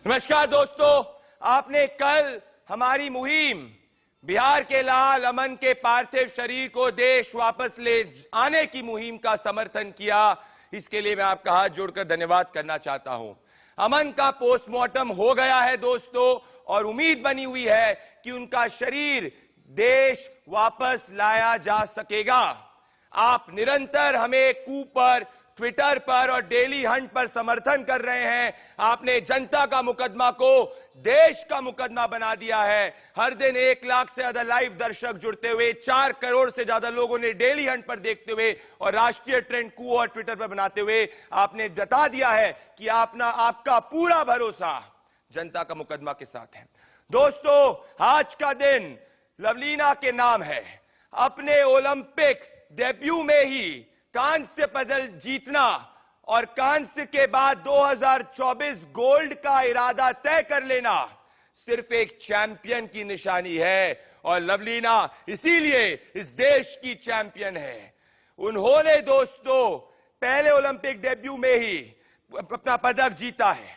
नमस्कार दोस्तों, आपने कल हमारी मुहिम बिहार के लाल अमन के पार्थिव शरीर को देश वापस ले आने की मुहिम का समर्थन किया। इसके लिए मैं आपका हाथ जोड़कर धन्यवाद करना चाहता हूं। अमन का पोस्टमार्टम हो गया है दोस्तों, और उम्मीद बनी हुई है कि उनका शरीर देश वापस लाया जा सकेगा। आप निरंतर हमें कूपर, ट्विटर पर और डेली हंट पर समर्थन कर रहे हैं। आपने जनता का मुकदमा को देश का मुकदमा बना दिया है। हर दिन 1 लाख से ज्यादा लाइव दर्शक जुड़ते हुए, 4 करोड़ से ज्यादा लोगों ने डेली हंट पर देखते हुए और राष्ट्रीय ट्रेंड कू और ट्विटर पर बनाते हुए आपने बता दिया है कि आपका पूरा भरोसा जनता का मुकदमा के साथ है। दोस्तों, आज का दिन लवलीना के नाम है। अपने ओलंपिक डेब्यू में ही कांस्य पदक जीतना और कांस्य के बाद 2024 गोल्ड का इरादा तय कर लेना सिर्फ एक चैंपियन की निशानी है, और लवलीना इसीलिए इस देश की चैंपियन है। उन्होंने दोस्तों पहले ओलंपिक डेब्यू में ही अपना पदक जीता है।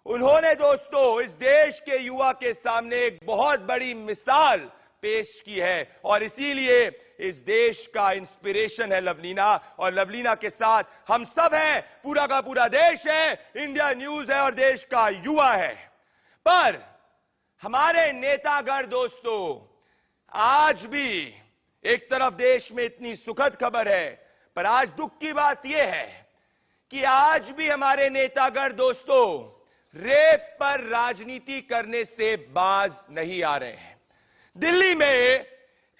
उन्होंने दोस्तों इस देश के युवा के सामने एक बहुत बड़ी मिसाल पेश की है, और इसीलिए इस देश का इंस्पिरेशन है लवलीना। और लवलीना के साथ हम सब हैं, पूरा का पूरा देश है, इंडिया न्यूज है और देश का युवा है। पर हमारे नेतागण दोस्तों, आज भी एक तरफ देश में इतनी सुखद खबर है, पर आज दुख की बात यह है कि आज भी हमारे नेतागण दोस्तों रेप पर राजनीति करने से बाज नहीं आ रहे हैं। दिल्ली में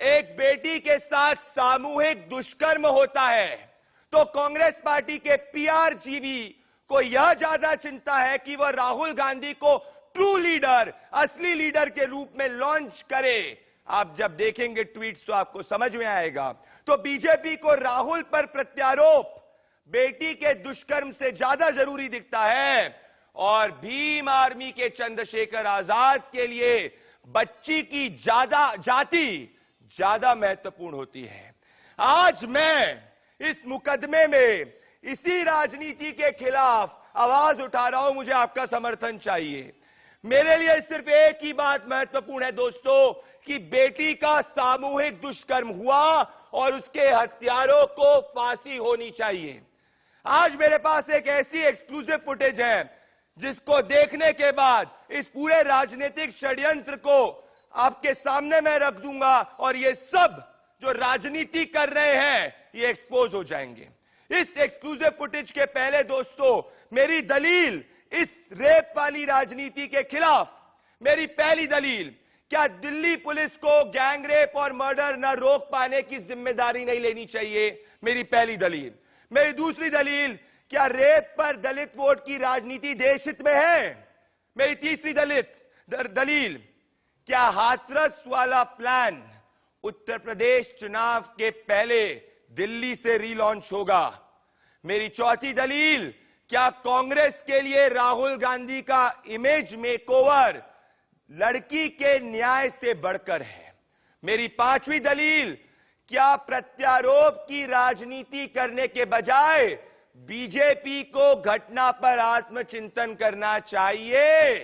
एक बेटी के साथ सामूहिक दुष्कर्म होता है तो कांग्रेस पार्टी के पीआर जीवी को यह ज्यादा चिंता है कि वह राहुल गांधी को ट्रू लीडर, असली लीडर के रूप में लॉन्च करे। आप जब देखेंगे ट्वीट्स तो आपको समझ में आएगा। तो बीजेपी को राहुल पर प्रत्यारोप बेटी के दुष्कर्म से ज्यादा जरूरी दिखता है, और भीम आर्मी के चंद्रशेखर आजाद के लिए बच्ची की जाति ज्यादा महत्वपूर्ण होती है। आज मैं इस मुकदमे में इसी राजनीति के खिलाफ आवाज उठा रहा हूं। मुझे आपका समर्थन चाहिए। मेरे लिए सिर्फ एक ही बात महत्वपूर्ण है दोस्तों, कि बेटी का सामूहिक दुष्कर्म हुआ और उसके हत्यारों को फांसी होनी चाहिए। आज मेरे पास एक ऐसी एक्सक्लूसिव फुटेज है जिसको देखने के बाद इस पूरे राजनीतिक षड्यंत्र को आपके सामने मैं रख दूंगा, और ये सब जो राजनीति कर रहे हैं ये एक्सपोज हो जाएंगे। इस एक्सक्लूसिव फुटेज के पहले दोस्तों, मेरी दलील इस रेप वाली राजनीति के खिलाफ, मेरी पहली दलील, क्या दिल्ली पुलिस को गैंग रेप और मर्डर न रोक पाने की जिम्मेदारी नहीं लेनी चाहिए? मेरी पहली दलील। मेरी दूसरी दलील, क्या रेप पर दलित वोट की राजनीति देश हित में है? मेरी तीसरी दलील, क्या हाथरस वाला प्लान उत्तर प्रदेश चुनाव के पहले दिल्ली से रीलॉन्च होगा? मेरी चौथी दलील, क्या कांग्रेस के लिए राहुल गांधी का इमेज मेकओवर लड़की के न्याय से बढ़कर है? मेरी पांचवी दलील, क्या प्रत्यारोप की राजनीति करने के बजाय बीजेपी को घटना पर आत्मचिंतन करना चाहिए?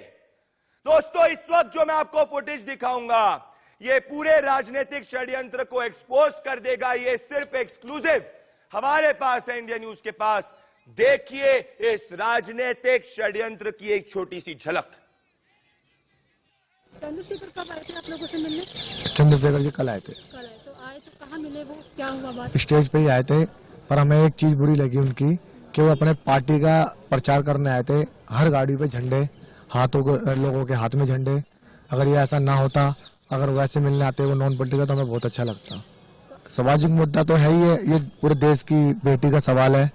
दोस्तों, इस वक्त जो मैं आपको फुटेज दिखाऊंगा ये पूरे राजनीतिक षड्यंत्र को एक्सपोज कर देगा। ये सिर्फ एक्सक्लूसिव हमारे पास है, इंडिया न्यूज के पास। देखिए इस राजनीतिक षड्यंत्र की एक छोटी सी झलक। चंद्रशेखर कब आए थे आप लोगों से मिलने? चंद्रशेखर जी कल आए थे। तो आए तो कहाँ मिले? वो क्या हुआ बात? स्टेज पे ही आए थे, पर हमें एक चीज बुरी लगी उनकी कि वो अपने पार्टी का प्रचार करने आए थे। हर गाड़ी पे झंडे, लोगों के हाथ में झंडे। अगर ये ऐसा ना होता, अगर वैसे मिलने आते वो नॉन पॉलिटिकल, तो हमें बहुत अच्छा लगता। सामाजिक मुद्दा तो है ही है, ये पूरे देश की बेटी का सवाल है,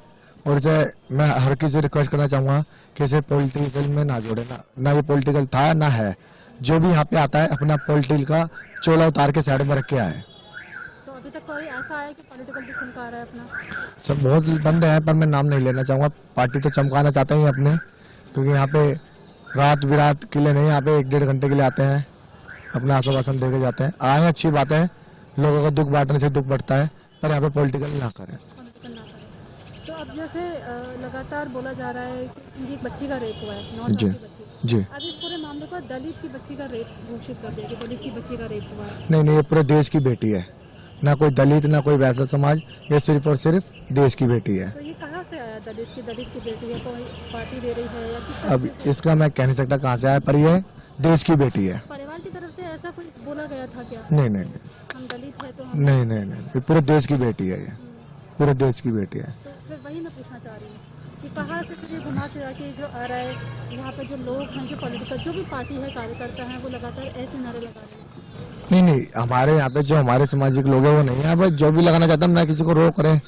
और इसे मैं हर किसी से रिक्वेस्ट करना चाहूंगा कि इसे पॉलिटिकल में ना जोड़े। ना ये पॉलिटिकल था ना है। जो भी यहाँ पे आता है अपना पॉलिटिकल का चोला उतार के साइड में रख के आए। तो अभी तक कोई ऐसा है कि पॉलिटिकल भी चमका रहा है अपना? सब बहुत बंदे हैं, पर मैं नाम नहीं लेना चाहूंगा। पार्टी तो चमकाना चाहते हैं अपने, क्योंकि यहाँ पे रात बिरात के लिए नहीं, यहाँ पे 1-1.5 घंटे के लिए आते हैं, अपना आश्वासन दे के जाते हैं। आए अच्छी बात है, लोगों का दुख बांटने से दुख बढ़ता है, पर यहाँ पे पॉलिटिकल ना करें। तो अब जैसे लगातार बोला जा रहा है कि उनकी एक बच्ची का रेप हुआ है, 9 जी साल की बच्ची। जी। अब इस पूरे मामले पर दलित की बच्ची का रेप घोषित कर दिया कि दलित की बच्ची का रेप हुआ है। नहीं नहीं, ये पूरे देश की बेटी है, ना कोई दलित ना कोई वैसा समाज, ये सिर्फ और सिर्फ देश की बेटी है। तो ये कहाँ से आया दलित की बेटी है? कोई पार्टी दे रही है या किस अब इसका मैं कह नहीं सकता कहाँ से आया, पर ये देश की बेटी है। परिवार की तरफ से ऐसा कुछ बोला गया था क्या? नहीं नहीं नहीं हम दलित है तो हम नहीं नहीं नहीं, ये पूरे देश की बेटी है, ये पूरे देश की बेटी है। तो फिर वही मैं पूछना चाह रही हूँ कि कहाँ से फिर ये घुमा फिरा के जो आ रहा है, यहाँ पे जो लोग हैं, जो पॉलिटिकल जो भी पार्टी है, कार्यकर्ता हैं, वो लगातार ऐसे नारे लगा रहे हैं। नहीं नहीं, हमारे यहाँ पे जो हमारे सामाजिक लोग हैं वो नहीं है। अब जो भी लगाना चाहता है, ना किसी को रोक रहे।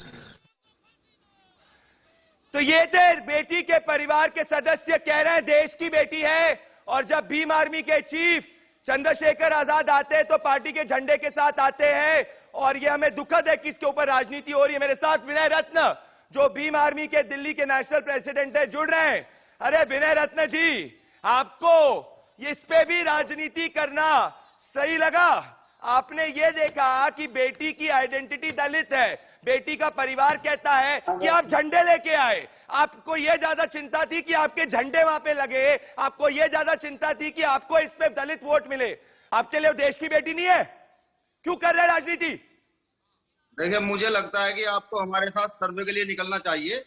तो ये थे बेटी के परिवार के सदस्य कह रहे हैं देश की बेटी है, और जब भीम आर्मी के चीफ चंद्रशेखर आजाद आते हैं तो पार्टी के झंडे के साथ आते हैं, और ये हमें दुखद है कि इसके ऊपर राजनीति हो रही है। मेरे साथ विनय रत्न, जो भीम आर्मी के दिल्ली के नेशनल प्रेसिडेंट है, जुड़ रहे हैं। अरे विनय रत्न जी, आपको इस पे भी राजनीति करना सही लगा? आपने ये देखा कि बेटी की आइडेंटिटी दलित है, बेटी का परिवार कहता है कि आप झंडे लेके आए, आपको यह ज्यादा चिंता थी कि आपके झंडे वहां पे लगे, आपको यह ज्यादा चिंता थी कि आपको इस पे दलित वोट मिले। आपके लिए वो देश की बेटी नहीं है? क्यों कर रहे हैं राजनीति? देखिए, मुझे लगता है कि आपको हमारे साथ सर्वे के लिए निकलना चाहिए।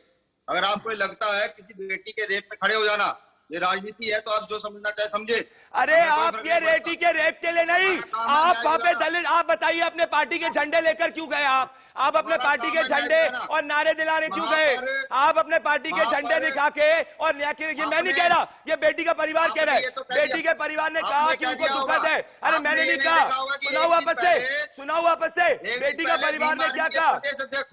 अगर आपको लगता है किसी बेटी के रेप में खड़े हो जाना ये राजनीति है, तो आप जो समझना चाहे समझे। अरे आप ये बेटी के रेप के लिए नहीं, आप वहां पे दलित, आप बताइए अपने पार्टी के झंडे लेकर क्यों गए? आप अपने पार्टी के झंडे और नारे दिलाने क्यों गए? आप अपने पार्टी के झंडे दिखा के और ये मैं नहीं कह रहा, ये बेटी का परिवार कह रहा है। बेटी के परिवार ने कहा कि उनको दुखद है। अरे मैंने नहीं कहा, सुनाओ वापस से, सुनाओ वापस से। बेटी का परिवार ने क्या कहा?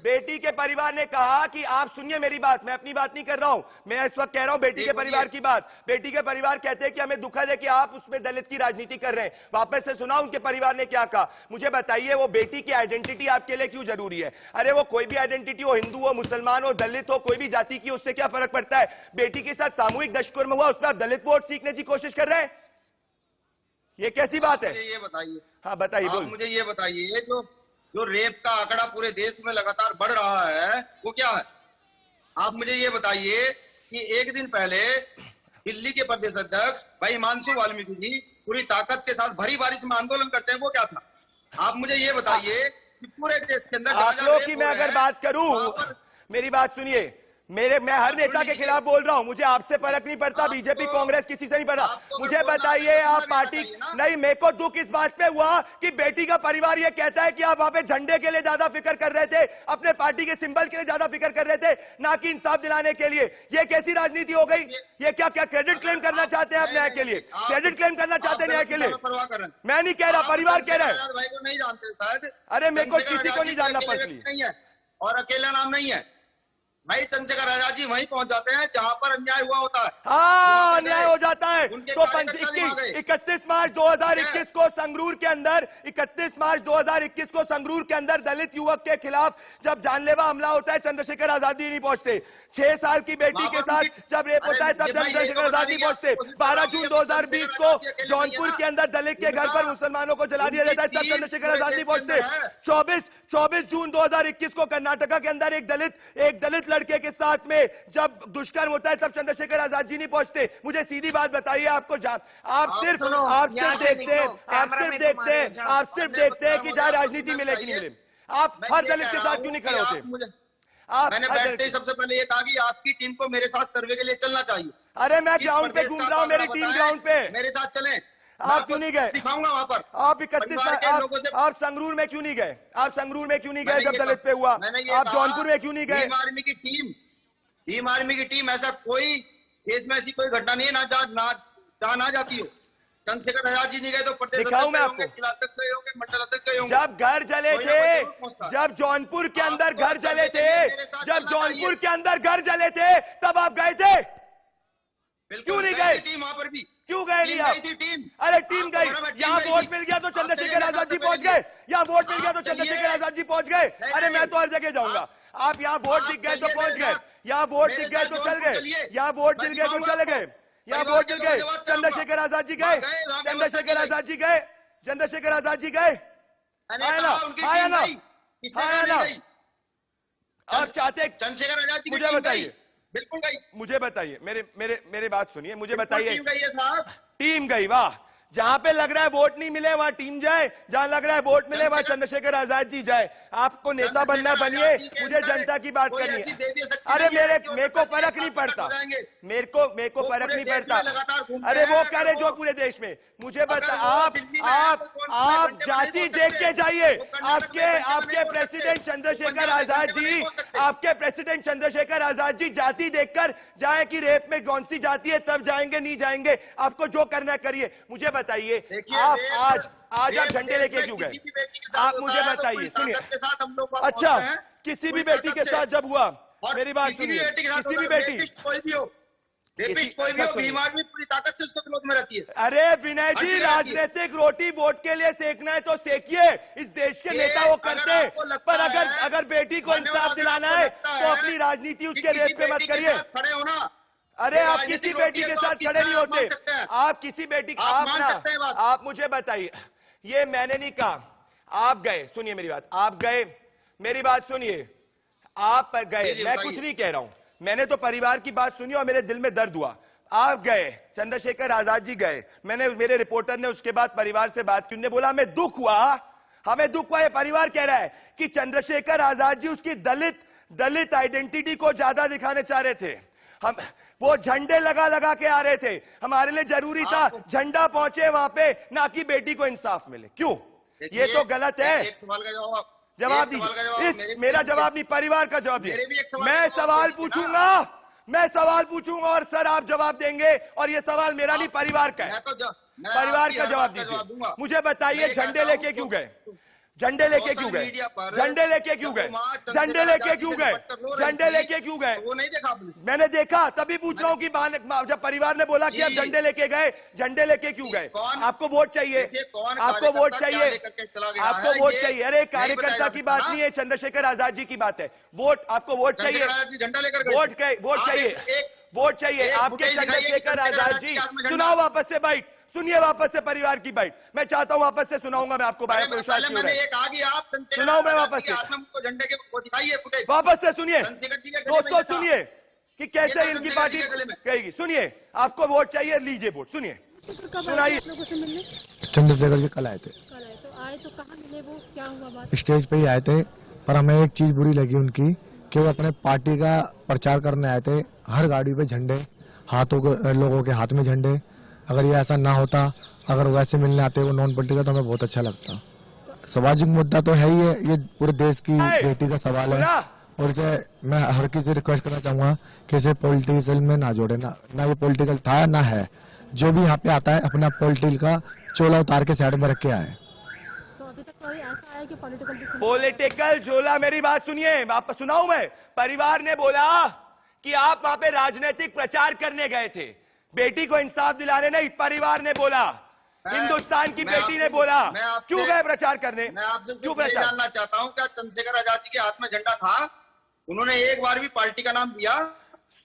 बेटी के परिवार ने कहा कि आप सुनिए मेरी बात, मैं अपनी बात नहीं कर रहा हूं, मैं इस वक्त कह रहा हूं बेटी के परिवार की बात। बेटी के परिवार कहते हैं कि हमें दुखद है कि आप उसमें दलित की राजनीति कर रहे हैं। वापस से सुनाओ उनके परिवार ने क्या कहा। मुझे बताइए वो बेटी की आइडेंटिटी आपके लिए क्यों जरूरी है? अरे वो कोई भी आइडेंटिटी हो, हिंदू हो, मुसलमान हो, दलित हो, कोई भी जाति की, उससे क्या फर्क पड़ता है? बेटी के साथ सामूहिक दुष्कर्म हुआ, उसमें आप दलित वोट सीखने की कोशिश कर रहे हैं? ये कैसी बात है? ये बताइए। हाँ बताइए। आप मुझे ये बताइए, जो रेप का आंकड़ा पूरे देश में लगातार बढ़ रहा है वो क्या है? आप मुझे ये बताइए कि एक दिन पहले दिल्ली के प्रदेश अध्यक्ष भाई हिमांशु वाल्मीकि जी पूरी ताकत के साथ भरी बारिश में आंदोलन करते हैं, वो क्या था? आप मुझे ये बताइए कि पूरे देश के अंदर आप लोग की मैं अगर बात करूं, मेरी बात सुनिए, मैं हर नेता के खिलाफ बोल रहा हूं, मुझे आपसे फर्क नहीं पड़ता, बीजेपी कांग्रेस किसी से नहीं पड़ता। मुझे बताइए आप पार्टी नहीं, मेरे को दुख इस बात पे हुआ कि बेटी का परिवार ये कहता है कि आप वहां पे झंडे के लिए ज्यादा फिक्र कर रहे थे, अपने पार्टी के सिंबल के लिए ज्यादा फिक्र कर रहे थे, ना कि इंसाफ दिलाने के लिए। ये कैसी राजनीति हो गई? ये क्या क्रेडिट क्लेम करना चाहते हैं आप न्याय के लिए? क्रेडिट क्लेम करना चाहते हैं न्याय के लिए? मैं नहीं कह रहा, परिवार कह रहा है। भाई को नहीं जानते शायद। अरे मेरे को किसी को नहीं जानना पर्सनली नहीं है, और अकेला नाम नहीं है भाई। चंद्रशेखर आजाद जी वहीं पहुंच जाते हैं जहां पर अन्याय हुआ होता है। हाँ, अन्याय हो जाता है। तो 31 मार्च 2021 को संगरूर के अंदर 31 मार्च 2021 को संगरूर के अंदर दलित युवक के खिलाफ जब जानलेवा हमला होता है, चंद्रशेखर आजाद जी नहीं पहुंचते। 6 साल की बेटी के साथ जब रेप होता है तब चंद्रशेखर आजाद नहीं पहुंचते। 12 जून 2020 को जौनपुर के अंदर दलित के घर पर मुसलमानों को जला दिया जाता है, तब चंद्रशेखर आजाद नहीं पहुंचते। 24 जून 2021 को कर्नाटका के अंदर एक दलित लड़के के साथ में जब दुष्कर्म होता है तब चंद्रशेखर आजाद जी नहीं पहुंचते। मुझे सीधी बात बताइए, आप सिर्फ देखते हैं कि जहां राजनीति मिले कि नहीं मिले। आप हर दलित के साथ क्यों नहीं खड़े होते? मैंने बैठते ही सबसे पहले ये कहा कि आपकी टीम को मेरे साथ सर्वे के लिए चलना चाहिए। अरे मैं ग्राउंड पे घूम रहा हूँ, मेरी टीम ग्राउंड पे, मेरे साथ चलें। आप क्यों नहीं गए? दिखाऊंगा वहां पर। आप 31 आप संगरूर में क्यों नहीं गए? आप संगरूर में क्यों नहीं गए जब दलित पे हुआ? आप जौनपुर में क्यों नहीं गए? भीम आर्मी की टीम ऐसा कोई देश में ऐसी कोई घटना नहीं है जहां ना जाती हो। चंद्रशेखर आजाद जी नहीं गए तो प्रदेश दिखाऊं मैं आपको, मंडल अध्यक्ष गए होंगे। जब घर जले थे, जब जौनपुर के अंदर घर जले थे, जब जौनपुर के अंदर घर जले थे तब आप गए थे? क्यों नहीं गए? टीम वहां पर भी क्यों गए नहीं आप? अरे टीम गई, यहाँ वोट मिल गया तो चंद्रशेखर आजाद जी पहुंच गए, यहाँ वोट मिल गया तो चंद्रशेखर आजाद जी पहुंच गए। अरे मैं तो हर जगह जाऊंगा। आप यहाँ वोट दिख गए तो पहुंच गए, यहाँ वोट दिख गए तो चल गए, यहाँ वोट दिख गए तो चले गए, यहाँ वोट मिल गए। चंद्रशेखर आजाद जी गए, चंद्रशेखर आजाद जी गए, चंद्रशेखर आजाद जी गए, आया ना, आया ना, आया ना। आप चाहते, चंद्रशेखर आजाद जी की मुझे टीम बताइए। गई, बिल्कुल गई, मुझे बताइए, मेरे बात सुनिए, मुझे बिल्कुल बताइए। टीम गई है साहब। टीम गई, वाह। जहां पे लग रहा है वोट नहीं मिले वहां टीम जाए, जहां लग रहा है वोट मिले वहां चंद्रशेखर आजाद जी जाए। आपको नेता बनना बनिए, मुझे जनता की बात करनी है। अरे मेरे को फर्क नहीं पड़ता, मेरे को फर्क नहीं पड़ता। अरे वो करे जो पूरे देश में, मुझे बता। आप जाति देख के जाइए। आपके प्रेसिडेंट चंद्रशेखर आजाद जी, आपके प्रेसिडेंट चंद्रशेखर आजाद जी जाति देखकर जाए कि रेप में कौन सी जाति है तब जाएंगे, नहीं जाएंगे। आपको जो करना है करिए। मुझे बताइए, आप आज आप झंडे लेके क्यों गए? आप मुझे बताइए, सुनिए। अच्छा, किसी भी बेटी के साथ जब हुआ, मेरी बात सुनिए, किसी भी बेटी, कोई भी हो, रेपिस्ट कोई भी हो, भीम आर्मी पूरी ताकत से उसके विरोध में रहती है। अरे विनय जी, राजनीतिक रोटी वोट के लिए सेकना है तो सेकिए। इस देश के नेता वो करते हैं, पर अगर बेटी को इंसाफ दिलाना है तो अपनी राजनीति उसके रेप पे मत करिए। खड़े हो ना। अरे आप किसी बेटी के साथ खड़े नहीं होते। आप किसी बेटी, आप मुझे बताइए, ये मैंने नहीं कहा। आप गए, सुनिए मेरी बात, आप गए, मेरी बात सुनिए, आप गए, मैं कुछ नहीं कह रहा हूं। मैंने तो परिवार की बात सुनी और मेरे दिल में दर्द हुआ। आप गए, चंद्रशेखर आजाद जी गए, मेरे रिपोर्टर ने उसके बाद परिवार से बात की, उन्होंने बोला हमें दुख हुआ। ये परिवार कह रहा है कि चंद्रशेखर आजाद जी उसकी दलित आइडेंटिटी को ज्यादा दिखाने चाह रहे थे। हम वो झंडे लगा के आ रहे थे, हमारे लिए जरूरी था झंडा पहुंचे वहां पे, ना कि बेटी को इंसाफ मिले। क्यों? ये तो गलत है। एक सवाल का जवाब दीजिए। मेरा जवाब नहीं, परिवार का जवाब दीजिए। मैं सवाल पूछूंगा और सर आप जवाब देंगे, और ये सवाल मेरा नहीं, परिवार का है। परिवार का जवाब दीजिए। मुझे बताइए, झंडे लेके क्यों गए? झंडे लेके क्यों गए? झंडे लेके क्यों गए? झंडे लेके क्यों गए? झंडे लेके क्यों गए? वो नहीं देखा आपने? मैंने देखा, तभी पूछ रहा हूँ कि जब परिवार ने बोला कि आप झंडे लेके गए, झंडे लेके क्यों गए? आपको वोट चाहिए, आपको वोट चाहिए, आपको वोट चाहिए। अरे कार्यकर्ता की बात नहीं है, चंद्रशेखर आजाद जी की बात है। वोट, आपको वोट चाहिए, झंडा लेकर वोट चाहिए, वोट चाहिए आपके चंद्रशेखर आजाद जी। सुनाओ वापस से बाइट, सुनिए वापस से परिवार की बाइट। मैं चाहता हूं वापस से सुनाऊंगा मैं आपको। सुनाऊं मैं वापस से, झंडे के वो दिखाइए फुटेज, वापस से सुनिए दोस्तों, सुनिए कि कैसे इनकी पार्टी कहेगी। सुनिए, आपको वोट चाहिए, लीजिए वोट, सुनिए, सुनाइए। चंद्रशेखर जी कल आए थे, तो आए तो कहाँ मिले, वो क्या हुआ बात? स्टेज पे ही आए थे, पर हमें एक चीज बुरी लगी उनकी कि वो अपने पार्टी का प्रचार करने आए थे। हर गाड़ी पे झंडे, लोगों के हाथ में झंडे। अगर ये ऐसा ना होता, अगर वैसे मिलने आते वो नॉन पॉलिटिकल, तो हमें बहुत अच्छा लगता। सामाजिक मुद्दा तो है ही है, ये पूरे देश की बेटी का सवाल है, और इसे मैं हर किसी से रिक्वेस्ट करना चाहूंगा कि इसे पॉलिटिकल में ना जोड़े। ना ये पॉलिटिकल था ना है। जो भी यहाँ पे आता है अपना पॉलिटिकल का चोला उतार के साइड में रख के आए। तो अभी तक कोई ऐसा है कि पॉलिटिकल झोला, मेरी बात सुनिए, आप सुनाऊं मैं। परिवार ने बोला कि आप वहां पे राजनीतिक प्रचार करने गए थे, बेटी को इंसाफ दिलाने नहीं। परिवार ने बोला, हिंदुस्तान की बेटी ने बोला, क्यों गए प्रचार करने? मैं आपसे जानना चाहता हूं, क्या चंद्रशेखर आजाद जी के हाथ में झंडा था? उन्होंने एक बार भी पार्टी का नाम दिया?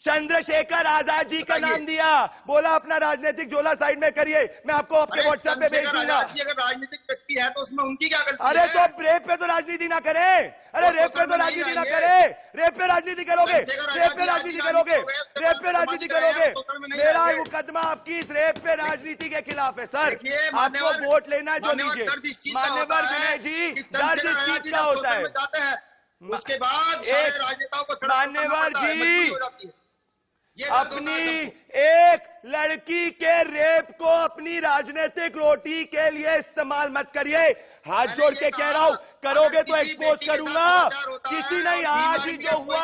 चंद्रशेखर आजाद जी का नाम दिया, बोला अपना राजनीतिक झोला साइड में करिए, मैं आपको आपके व्हाट्सएप पे भेज दूंगा। अगर राजनीतिक व्यक्ति है तो उसमें उनकी क्या गलती है? अरे तो रेप पे तो राजनीति ना करें। अरे रेप पे तो राजनीति ना करें। रेप पे राजनीति करोगे, रेप पे राजनीति करोगे, रेप पे राजनीति करोगे। मेरा मुकदमा आपकी इस रेप पे राजनीति के खिलाफ है सर। आपको वोट लेना है जो लीजिए। मान्यवर विनय जी, दर्द इस चीज का होता है। उसके बाद राजनेताओं को मान्यवर जी, अपनी एक लड़की के रेप को अपनी राजनीतिक रोटी के लिए इस्तेमाल मत करिए। हाथ जोड़ के कह रहा हूं, करोगे तो एक्सपोज करूंगा। किसी नहीं, आज ही जो हुआ,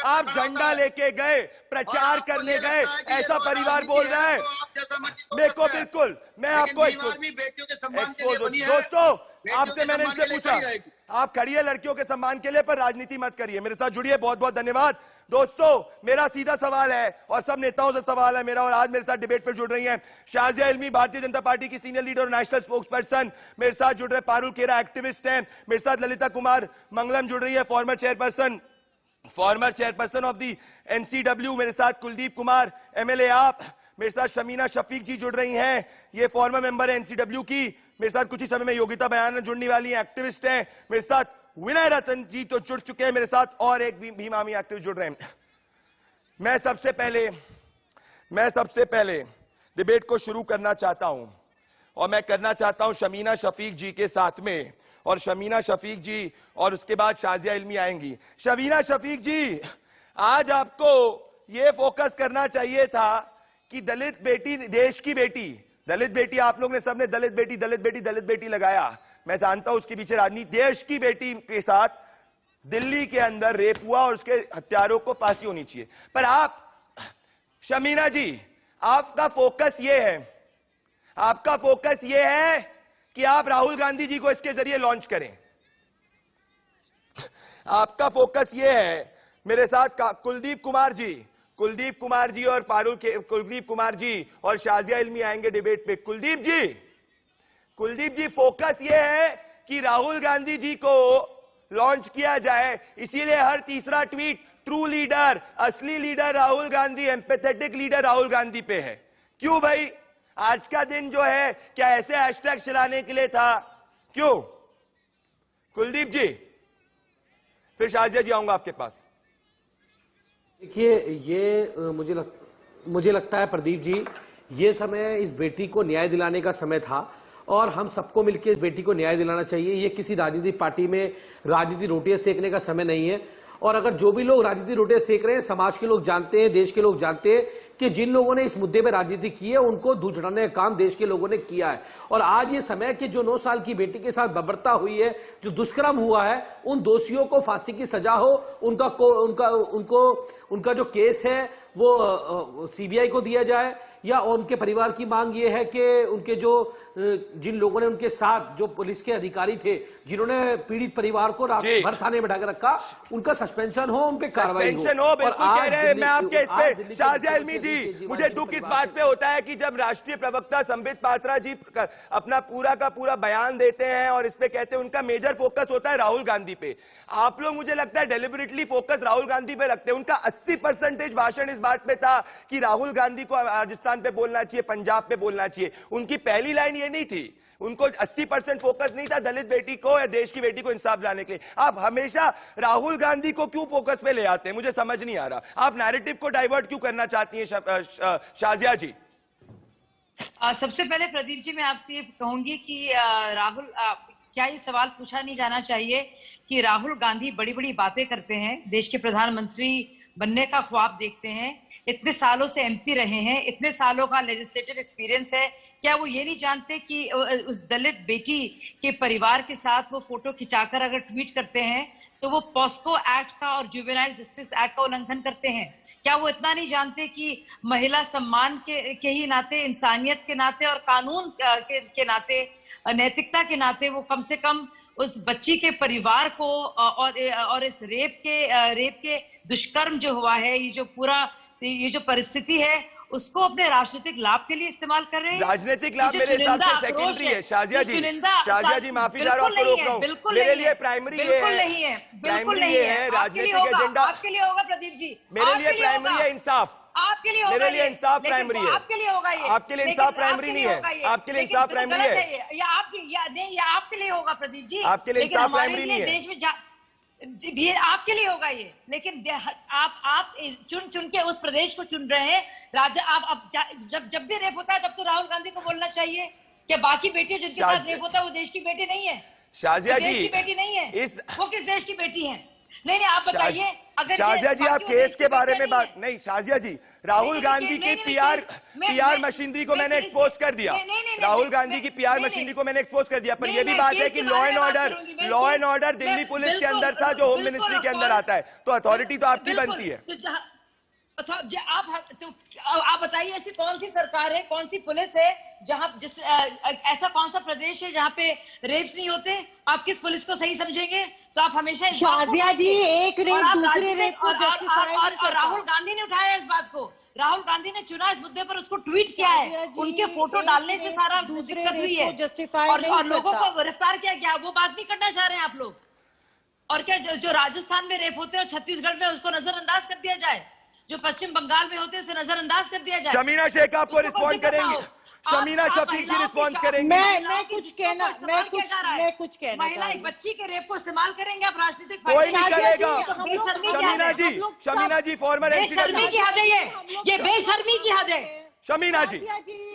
आप झंडा लेके गए, प्रचार करने गए, ऐसा परिवार बोल रहा है। मेरे को बिल्कुल, मैं आपको एक्सपोज। दोस्तों, आपसे मैंने इनसे पूछा, आप खड़िए लड़कियों के सम्मान के लिए, पर राजनीति मत करिए। मेरे साथ जुड़िए, बहुत बहुत धन्यवाद। दोस्तों, मेरा सीधा सवाल है और सब नेताओं से सवाल है मेरा, और आज मेरे साथ डिबेट पर जुड़ रही हैं शाजिया इल्मी, भारतीय जनता पार्टी की सीनियर लीडर और नेशनल स्पोक्स पर्सन। मेरे साथ जुड़ रहे पारुल खेरा, एक्टिविस्ट हैं। मेरे साथ ललिता कुमार मंगलम जुड़ रही है, farmer chairperson of the NCW। मेरे साथ कुलदीप कुमार, MLA आप। मेरे साथ शमीना शफीक जी जुड़ रही हैं, ये फॉर्मर मेंबर है NCW की। मेरे साथ कुछ ही समय में योगिता बयान जुड़ने वाली है, एक्टिविस्ट हैं। मेरे साथ विनय रतन जी तो जुड़ चुके हैं मेरे साथ, और एक भीम आर्मी एक्टिव जुड़ रहे हैं। मैं सबसे पहले डिबेट को शुरू करना चाहता हूं, और मैं करना चाहता हूं शमीना शफीक जी के साथ में, और शमीना शफीक जी और उसके बाद शाजिया इल्मी आएंगी। शमीना शफीक जी, आज आपको यह फोकस करना चाहिए था कि दलित बेटी, देश की बेटी, दलित बेटी, आप लोग ने सबने दलित बेटी दलित बेटी दलित बेटी लगाया, मैं जानता हूं उसके पीछे राजनीति। देश की बेटी के साथ दिल्ली के अंदर रेप हुआ और उसके हत्यारों को फांसी होनी चाहिए, पर आप शमीना जी, आपका फोकस यह है कि आप राहुल गांधी जी को इसके जरिए लॉन्च करें। आपका फोकस यह है। मेरे साथ कुलदीप कुमार जी और शाजिया इल्मी आएंगे डिबेट पे। कुलदीप जी, फोकस यह है कि राहुल गांधी जी को लॉन्च किया जाए, इसीलिए हर तीसरा ट्वीट ट्रू लीडर, असली leader Rahul Gandhi, empathetic leader Rahul Gandhi पे है। क्यों भाई, आज का दिन जो है क्या ऐसे हैशटैग चलाने के लिए था? क्यों? कुलदीप जी, फिर शाजिया जी आऊंगा आपके पास। देखिए, ये मुझे लगता है प्रदीप जी, ये समय इस बेटी को न्याय दिलाने का समय था, और हम सबको मिलकर इस बेटी को न्याय दिलाना चाहिए। ये किसी राजनीतिक पार्टी में राजनीतिक रोटियां सेकने का समय नहीं है। और अगर जो भी लोग राजनीतिक रोटियां सेक रहे हैं, समाज के लोग जानते हैं, देश के लोग जानते हैं कि जिन लोगों ने इस मुद्दे पर राजनीति की है, उनको दूर चढ़ाने का काम देश के लोगों ने किया है। और आज ये समय कि जो 9 साल की बेटी के साथ बर्बरता हुई है, जो दुष्कर्म हुआ है, उन दोषियों को फांसी की सजा हो, उनका जो केस है वो सीबीआई को दिया जाए, या उनके परिवार की मांग ये है कि उनके जिन लोगों ने उनके साथ, जो पुलिस के अधिकारी थे जिन्होंने पीड़ित परिवार को रात भर थाने में ढक रखा, उनका सस्पेंशन हो, उन पे कार्रवाई हो। बिल्कुल कह रहे हैं। मैं आपके इस पे शाजिया इल्मी जी, मुझे दुख इस बात पे होता है कि जब राष्ट्रीय प्रवक्ता संबित पात्रा जी अपना पूरा का पूरा बयान देते हैं और इस पे कहते हैं उनका मेजर फोकस होता है राहुल गांधी पे, आप लोग मुझे लगता है डेलिबरेटली फोकस राहुल गांधी पे रखते हैं। उनका 80% भाषण इस बात पे था कि राहुल गांधी को राजस्थान पे बोलना चाहिए, पंजाब पे बोलना चाहिए। उनकी पहली लाइन ये नहीं थी, उनको 80% फोकस नहीं था दलित बेटी को या देश की बेटी को इंसाफ दिलाने के लिए। आप हमेशा राहुल गांधी को क्यों फोकस पे ले आते हैं, मुझे समझ नहीं आ रहा। आप नैरेटिव को डाइवर्ट क्यों करना चाहती हैं शाजिया जी? सबसे पहले प्रदीप जी, मैं आपसे ये कहूंगी कि राहुल, क्या ये सवाल पूछा नहीं जाना चाहिए कि राहुल गांधी बड़ी बड़ी बातें करते हैं, देश के प्रधानमंत्री बनने का ख्वाब देखते हैं, इतने सालों से एमपी रहे हैं, इतने सालों का लेजिस्लेटिव एक्सपीरियंस है, क्या वो ये नहीं जानते कि उस दलित बेटी के परिवार के साथ वो फोटो खिंचाकर अगर ट्वीट करते हैं तो वो पॉस्को एक्ट का और जुवेनाइल जस्टिस एक्ट का उल्लंघन करते हैं? क्या वो इतना नहीं जानते कि महिला सम्मान के ही नाते, इंसानियत के नाते और कानून के नाते, नैतिकता के नाते वो कम से कम उस बच्ची के परिवार को और इस रेप के दुष्कर्म जो हुआ है, ये जो परिस्थिति है, उसको अपने राजनीतिक लाभ के लिए इस्तेमाल कर रहे हैं? राजनीतिक लाभ मेरे हिसाब से सेकेंडरी है शाजिया जी, माफी चाह रहा हूं, आपको रोक रहा हूं। मेरे लिए प्राइमरी नहीं है, बिल्कुल नहीं है। राजनीतिक एजेंडा आपके लिए होगा प्रदीप जी, मेरे लिए प्राइमरी है इंसाफ, आपके लिए होगा, मेरे लिए इंसाफ प्राइमरी है, आपके लिए होगा ये, आपके लिए इंसाफ प्राइमरी नहीं है, आपके लिए इंसाफ प्राइमरी है, या आपके लिए होगा प्रदीप जी, आपके लिए इंसाफ प्राइमरी नहीं है। देश में भी आपके लिए होगा ये, लेकिन आप चुन के उस प्रदेश को चुन रहे हैं। राजा आप जब भी रेप होता है तब तो राहुल गांधी को बोलना चाहिए कि बाकी बेटियां जिनके साथ रेप होता है वो देश की बेटी नहीं है, शाजिया जी, देश की बेटी नहीं है, वो किस देश की बेटी है? नहीं, आप बताइए। अगर शाजिया जी, आप केस के बारे में बात नहीं, शाजिया जी, राहुल गांधी की पीआर मशीनरी को मैंने एक्सपोज कर दिया, राहुल गांधी की पीआर मशीनरी को मैंने एक्सपोज कर दिया, पर यह भी बात है कि law and order Delhi police के अंदर था, जो होम मिनिस्ट्री के अंदर आता है, तो अथॉरिटी तो आपकी बनती है। आप बताइए, ऐसी कौन सी सरकार है, कौन सी पुलिस है ऐसा कौन सा प्रदेश है जहाँ पे रेप्स नहीं होते? आप किस पुलिस को सही समझेंगे? तो आप हमेशा शाजिया जी, एक रेप दूसरे रेप को और राहुल गांधी ने उठाया इस बात को, राहुल गांधी ने चुना इस मुद्दे पर, उसको ट्वीट किया है, उनके फोटो डालने से सारा दिक्कत हुई है और लोगों को गिरफ्तार किया गया। वो बात नहीं करना चाह रहे हैं आप लोग? और क्या जो राजस्थान में रेप होते हैं, छत्तीसगढ़ में, उसको नजरअंदाज कर दिया जाए? जो पश्चिम बंगाल में होते हैं उसे नजरअंदाज कर दिया जाए? शमीना शेख आपको रिस्पॉन्ड करेंगी, शमीना शफीक जी रिस्पॉन्स करेंगी। मैं कुछ कहना महिला एक बच्ची के रेप को इस्तेमाल करेंगे आप राजनीतिक कोई नहीं करेगा। बेशर्मी शमीना जी फॉर्मर बेशर्मी की हद है ये बेशर्मी की हद है। शमीना जी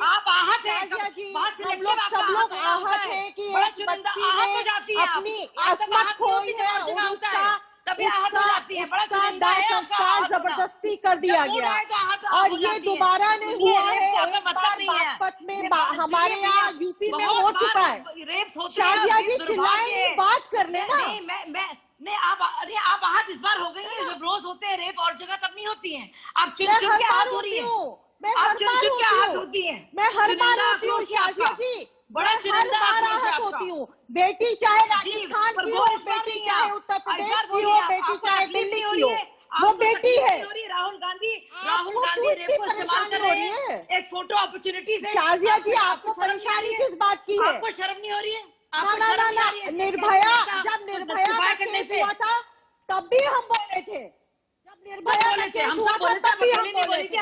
आप आहत हैं, बहुत हम लोग सब लोग आहत हैं कि एक बच्ची ने अपनी असमत खोई है और उसका तभी आहत हो जाती है। बड़ा चुनिंदा है संस्कार जबरदस्ती कर दिया गया और ये दोबारा नहीं हुआ है। एक बार बागपत में हमारे यहाँ यूपी में हो चुका है। शाजिया जी चिल्लाएंगे, बात कर लेना। नहीं आप आहत इस बार हो गई है। जब रोज होते हैं रेप और जगह तब नहीं होती हैं। आप चुन चुन के आहत हो रही है। मैं आप हर चुन बार चुन के आहत होती हैं। मैं हर बार होती हूँ शाजिया जी, बड़ा चुनिंदा आहत होती हूँ। बेटी चाहे राजस्थान की हो, बेटी चाहे उत्तर प्रदेश की हो, बेटी चाहे दिल्ली की हो, वो बेटी है। राहुल गांधी रेप को इस्तेमाल कर रहे हैं एक फोटो अपॉर्चुनिटी से। शाजिया जी आपको परेशानी किस बात की है? आपको शर्म नहीं हो रही है? ना निर्भया, जब निर्भया का केस हुआ था तब भी हम बोले थे। निर्भया का केस हुआ था तब भी हम बोले थे।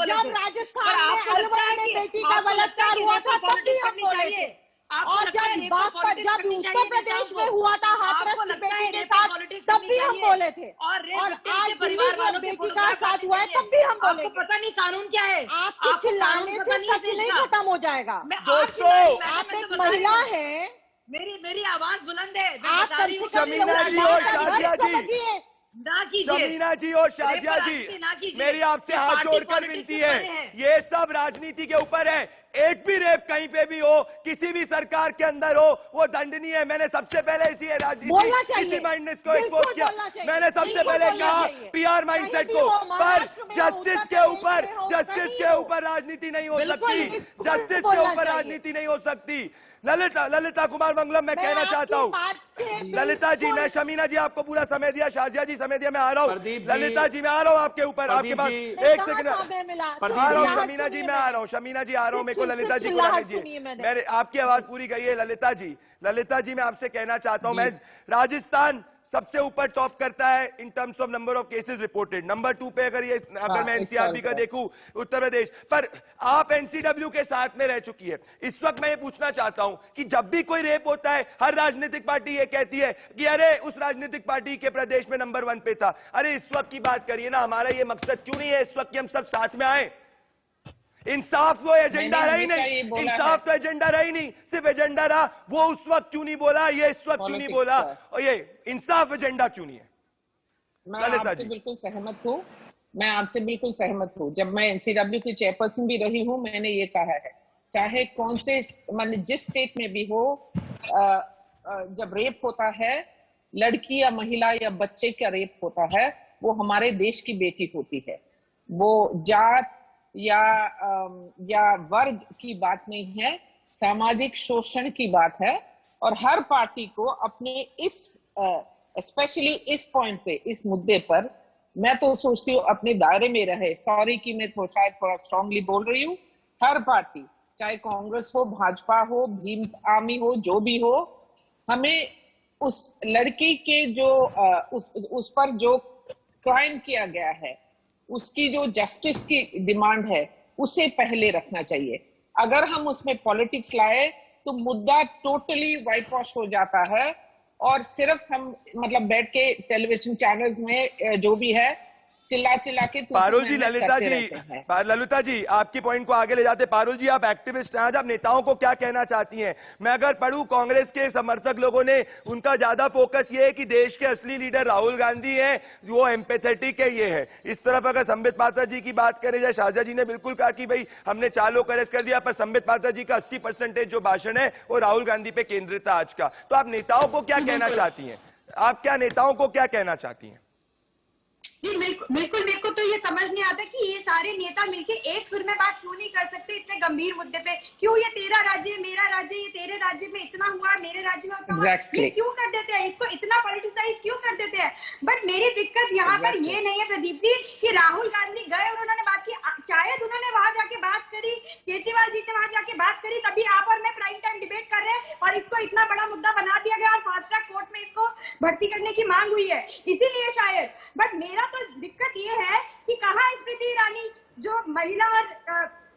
जब राजस्थान में अलवर में बेटी का बलात्कार हुआ था तब भी हम बोले थे। और जब बागपत, जब उत्तर प्रदेश में हुआ था हाथरस की बेटी के साथ तब भी हम बोले थे। और आज परिवार वालों बेटी का साथ हुआ है तब भी हम बोले। पता नहीं कानून क्या है? आपको चिल्लाने से सच नहीं खत्म हो जाएगा। दोस्तों आप एक महिला है, मेरी आवाज बुलंद है। आप शमीना जी और शाजिया जी, शमीना जी और शाजिया जी, मेरी आपसे हाथ जोड़कर विनती है, ये सब राजनीति के ऊपर है। एक भी रेप कहीं पे भी हो, किसी भी सरकार के अंदर हो, वो दंडनीय है। मैंने सबसे पहले इसी माइंडनेस को एक्सपोज किया। मैंने सबसे पहले कहा पीआर माइंडसेट को, पर जस्टिस के ऊपर राजनीति नहीं हो सकती। जस्टिस के ऊपर राजनीति नहीं हो सकती। ललिता कुमार मंगलम, मैं कहना चाहता हूँ ललिता जी, मैं शमीना जी आपको पूरा समय दिया, शाजिया जी समय दिया, मैं आ रहा हूँ। ललिता जी मैं आ रहा हूँ आपके ऊपर, आपके पास एक सेकंड आ रहा हूँ। शमीना जी मैं आ रहा हूँ, शमीना जी आ रहा हूँ, मेरे को ललिता जी को आने दीजिए। मेरे आपकी आवाज पूरी गई है। ललिता जी मैं आपसे कहना चाहता हूँ, मैं राजस्थान सबसे ऊपर टॉप करता है in terms of number of cases reported. Number 2 पे अगर मैं एनसीआरबी का देखूं उत्तर प्रदेश पर, आप एनसीडब्ल्यू के साथ में रह चुकी है। इस वक्त मैं ये पूछना चाहता हूं कि जब भी कोई रेप होता है हर राजनीतिक पार्टी ये कहती है कि अरे उस राजनीतिक पार्टी के प्रदेश में नंबर 1 पे था। अरे इस वक्त की बात करिए ना, हमारा ये मकसद क्यों नहीं है इस वक्त कि हम सब साथ में आए? इंसाफ वो एजेंडा रहा ही नहीं, इंसाफ तो एजेंडा रहा ही नहीं, सिर्फ एजेंडा रहा। वो उस वक्त क्यों नहीं बोला, ये इस वक्त क्यों नहीं बोला, और ये इंसाफ एजेंडा क्यों नहीं है? मैं आपसे बिल्कुल सहमत हूँ। जब मैं एनसीडब्ल्यू की चेयरपर्सन भी रही हूँ, मैंने ये कहा है, चाहे कौन से जिस स्टेट में भी हो, जब रेप होता है, लड़की या महिला या बच्चे का रेप होता है, वो हमारे देश की बेटी होती है। वो जात या वर्ग की बात नहीं है, सामाजिक शोषण की बात है। और हर पार्टी को अपने स्पेशली इस पॉइंट पे, इस मुद्दे पर, मैं तो सोचती हूँ अपने दायरे में रहे। सॉरी कि मैं शायद थोड़ा स्ट्रांगली बोल रही हूँ। हर पार्टी, चाहे कांग्रेस हो, भाजपा हो, भीम आर्मी हो, जो भी हो, हमें उस लड़की के जो उस पर जो क्राइम किया गया है, उसकी जो जस्टिस की डिमांड है, उसे पहले रखना चाहिए। अगर हम उसमें पॉलिटिक्स लाए तो मुद्दा टोटली वाइट वॉश हो जाता है और सिर्फ हम बैठ के टेलीविजन चैनल्स में जो भी है चिल्ला के पारुल जी, ललिता जी आपकी पॉइंट को आगे ले जाते। पारुल जी आप एक्टिविस्ट हैं, आज आप नेताओं को क्या कहना चाहती हैं? मैं अगर पढ़ूं, कांग्रेस के समर्थक लोगों ने, उनका ज्यादा फोकस ये है कि देश के असली लीडर राहुल गांधी हैं, वो एम्पैथेटिक है, ये है। इस तरफ अगर संबित पात्रा जी की बात करें जाए, शाजिया जी ने बिल्कुल कहा कि भाई हमने 4 लोग अरेस्ट कर दिया, पर संबित पात्रा जी का 80% जो भाषण है वो राहुल गांधी पे केंद्रित था आज का। तो आप नेताओं को क्या कहना चाहती हैं? आप क्या नेताओं को क्या कहना चाहती हैं? जी बिल्कुल, मेरे को तो ये समझ नहीं आता कि ये सारे नेता मिलके एक सुर में बात क्यों नहीं कर सकते इतने गंभीर मुद्दे पे। क्यों ये तेरा राज्य है, मेरा राज्य, ये तेरे राज्य में इतना हुआ, मेरे राज्य में उतना हुआ, ये क्यों कर देते हैं? इसको इतना पॉलिटिसाइज क्यों कर देते हैं? बट मेरी दिक्कत यहाँ पर ये नहीं है प्रदीप जी कि राहुल गांधी गए और उन्होंने बात की। शायद उन्होंने वहां जाके बात करी, केजरीवाल जी ने वहां जाके बात करी, तभी आप और मैं प्राइम टाइम डिबेट कर रहे हैं और इसको इतना बड़ा मुद्दा बना दिया गया और फास्ट ट्रैक कोर्ट में इसको भर्ती करने की मांग हुई है, इसीलिए शायद। बट मेरा तो दिक्कत ये है कि कहाँ स्मृति ईरानी, जो महिला और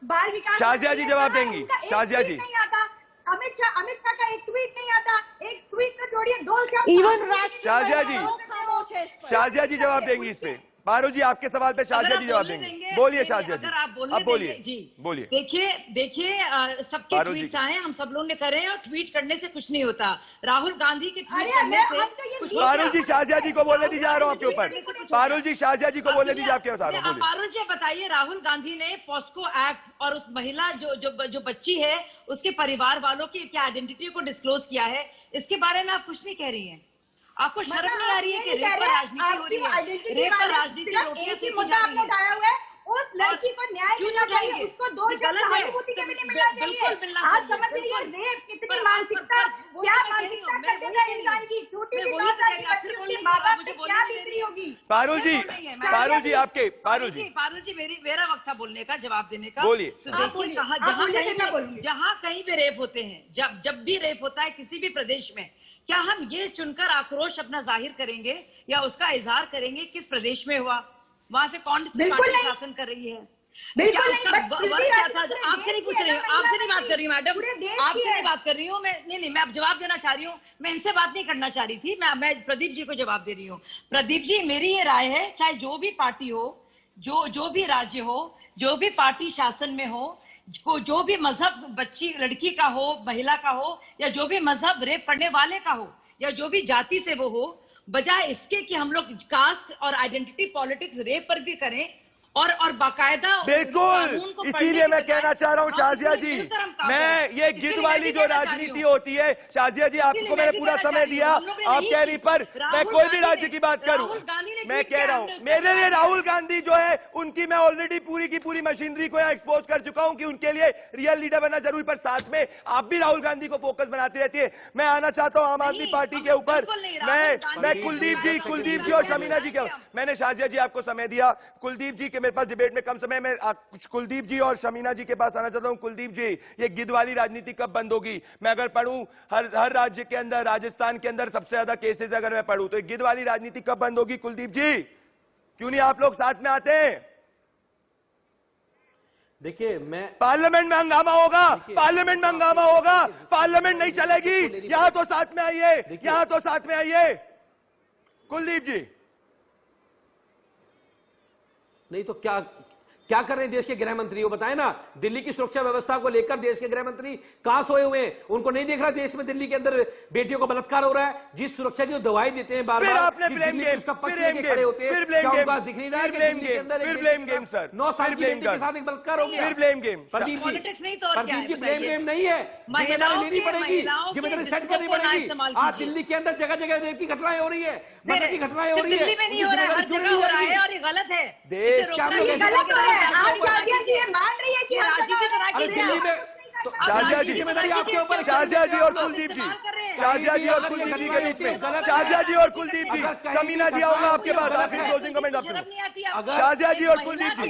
बाल विकास शाजिया जी जवाब देंगी। शाजिया जी, नहीं आता, अमित शाह का एक ट्वीट नहीं आता, एक ट्वीट तो छोड़िए, 2 शब्द इवन शाजिया जी, शाजिया जी जवाब देंगी इस पे। पारुल जी आपके सवाल पे शाजिया जी जवाब देंगे। बोलिए शाजिया जी, अब बोलिए जी। बोलिए। देखिए सबके ट्वीट्स आए, हम सब लोगों ने करे और ट्वीट करने से कुछ नहीं होता। राहुल गांधी के ट्वीट करने से कुछ पारुल जी शाजिया जी को बोलने दीजिए, आ रहा हूं आपके ऊपर। पारुल जी शाजिया जी को बोलने दीजिए, आपके पास आ रहा हूं, बोलिए। पारुल जी बताइए, राहुल गांधी ने पॉस्को एक्ट और उस महिला जो बच्ची है उसके परिवार वालों की क्या आइडेंटिटी को डिस्क्लोज किया है, इसके बारे में आप कुछ नहीं कह रही हैं? आपको शर्म नहीं आ रही है कि रेप पर राजनीति हो रही है? रेप पर राजनीति रोटियां सेकी जा रही है। उस लड़की को न्याय मिलना चाहिए, उसको 2 शब्द सहानुभूति के भी नहीं मिलना चाहिए। आप समझ रही है रेप कितनी मानसिकता, क्या मानसिकता कर देगा इंसान की, छोटी सी बात आती, उसके माँ बाप पे क्या बीती होगी। पारुल जी आपके पारुल जी मेरा वक्त था बोलने का, जवाब देने का। बोलिए। देखिए जहाँ कहीं भी रेप होते हैं, जब भी रेप होता है किसी भी प्रदेश में, क्या हम ये चुनकर आक्रोश अपना जाहिर करेंगे या उसका इजहार करेंगे किस प्रदेश में हुआ, वहां से कौन सी पार्टी शासन कर रही है? बिल्कुल उसका वर्ग क्या था? आपसे नहीं पूछ रही हूँ, आपसे नहीं बात कर रही हूँ मैडम, आपसे नहीं बात कर रही हूँ मैं। नहीं, मैं अब जवाब देना चाह रही हूँ, मैं इनसे बात नहीं करना चाह रही थी, मैं प्रदीप जी को जवाब दे रही हूँ। प्रदीप जी, मेरी ये राय है, चाहे जो भी पार्टी हो, जो भी राज्य हो, जो भी पार्टी शासन में हो, जो भी मजहब बच्ची लड़की का हो, महिला का हो, या जो भी मजहब रेप करने वाले का हो, या जो भी जाति से वो हो, बजाय इसके कि हम लोग कास्ट और आइडेंटिटी पॉलिटिक्स रेप पर भी करें और बाकायदा बिल्कुल, इसीलिए मैं कहना चाह रहा हूँ शाजिया जी, मैं ये गिद्ध वाली जो राजनीति होती है, शाजिया जी आपको मैंने पूरा समय दिया, आप कह रही पर मैं कोई भी राज्य की बात करूं, मैं कह रहा हूँ मेरे लिए राहुल गांधी जो है उनकी मैं ऑलरेडी पूरी की पूरी मशीनरी को यहाँ एक्सपोज कर चुका हूँ कि उनके लिए रियल लीडर बनना जरूरी, पर साथ में आप भी राहुल गांधी को फोकस बनाती रहती है। मैं आना चाहता हूँ आम आदमी पार्टी के ऊपर, मैं कुलदीप जी और शमीना जी के, मैंने शाजिया जी आपको समय दिया, कुलदीप जी के मेरे पास डिबेट में कम समय में कुछ कुलदीप जी और शमीना जी के पास आना चाहता हूं। कुलदीप जी, ये गिद्ध वाली राजनीति कब बंद होगी? मैं अगर पढ़ूं हर राज्य के अंदर, राजस्थान के अंदर सबसे ज्यादा केसेस अगर मैं पढ़ूं तो गिद्ध वाली राजनीति कब बंद होगी? कुलदीप जी क्यों नहीं आप लोग साथ में आते हैं? देखिए, मैं पार्लियामेंट में हंगामा होगा, पार्लियामेंट में हंगामा होगा, पार्लियामेंट नहीं चलेगी, यहां तो साथ में आइए, यहां तो साथ में आइए। कुलदीप जी, नहीं तो क्या कर रहे हैं देश के गृह मंत्री? वो बताए ना, दिल्ली की सुरक्षा व्यवस्था को लेकर देश के गृह मंत्री कहां सोए हुए हैं? उनको नहीं देख रहा देश में दिल्ली के अंदर बेटियों को बलात्कार हो रहा है? जिस सुरक्षा की दवाई देते हैं बार-बार, आपने ब्लेम गेम, उसका पक्ष लेके खड़े होते हैं, क्या उनको बात दिख नहीं रहा है कि दिल्ली के अंदर फिर ब्लेम गेम सर, 9 साल की बेटी के साथ एक बलात्कार हो गया? फिर blame game. Pradeep ji blame game नहीं है, जिम्मेदारी लेनी पड़ेगी, जिम्मेदारी सेट करनी पड़ेगी। आज दिल्ली के अंदर जगह जगह रेप की घटनाएं हो रही है, मर्डर की घटनाएं हो रही है, दिल्ली में नहीं हो रहा है, हर जगह हो रहा है और ये गलत है। देश क्या जी मान रही है कि अरे दिल्ली में शाजिया जी, जिम्मेदारी आपके ऊपर, शाजिया जी और कुलदीप जी, शाजिया जी और कुलदीप जी के बीच में, शाजिया जी और कुलदीप जी, शमीना जी आऊंगा आपके पास, आखिरी क्लोजिंग कमेंट आपसे। शाजिया जी और कुलदीप जी,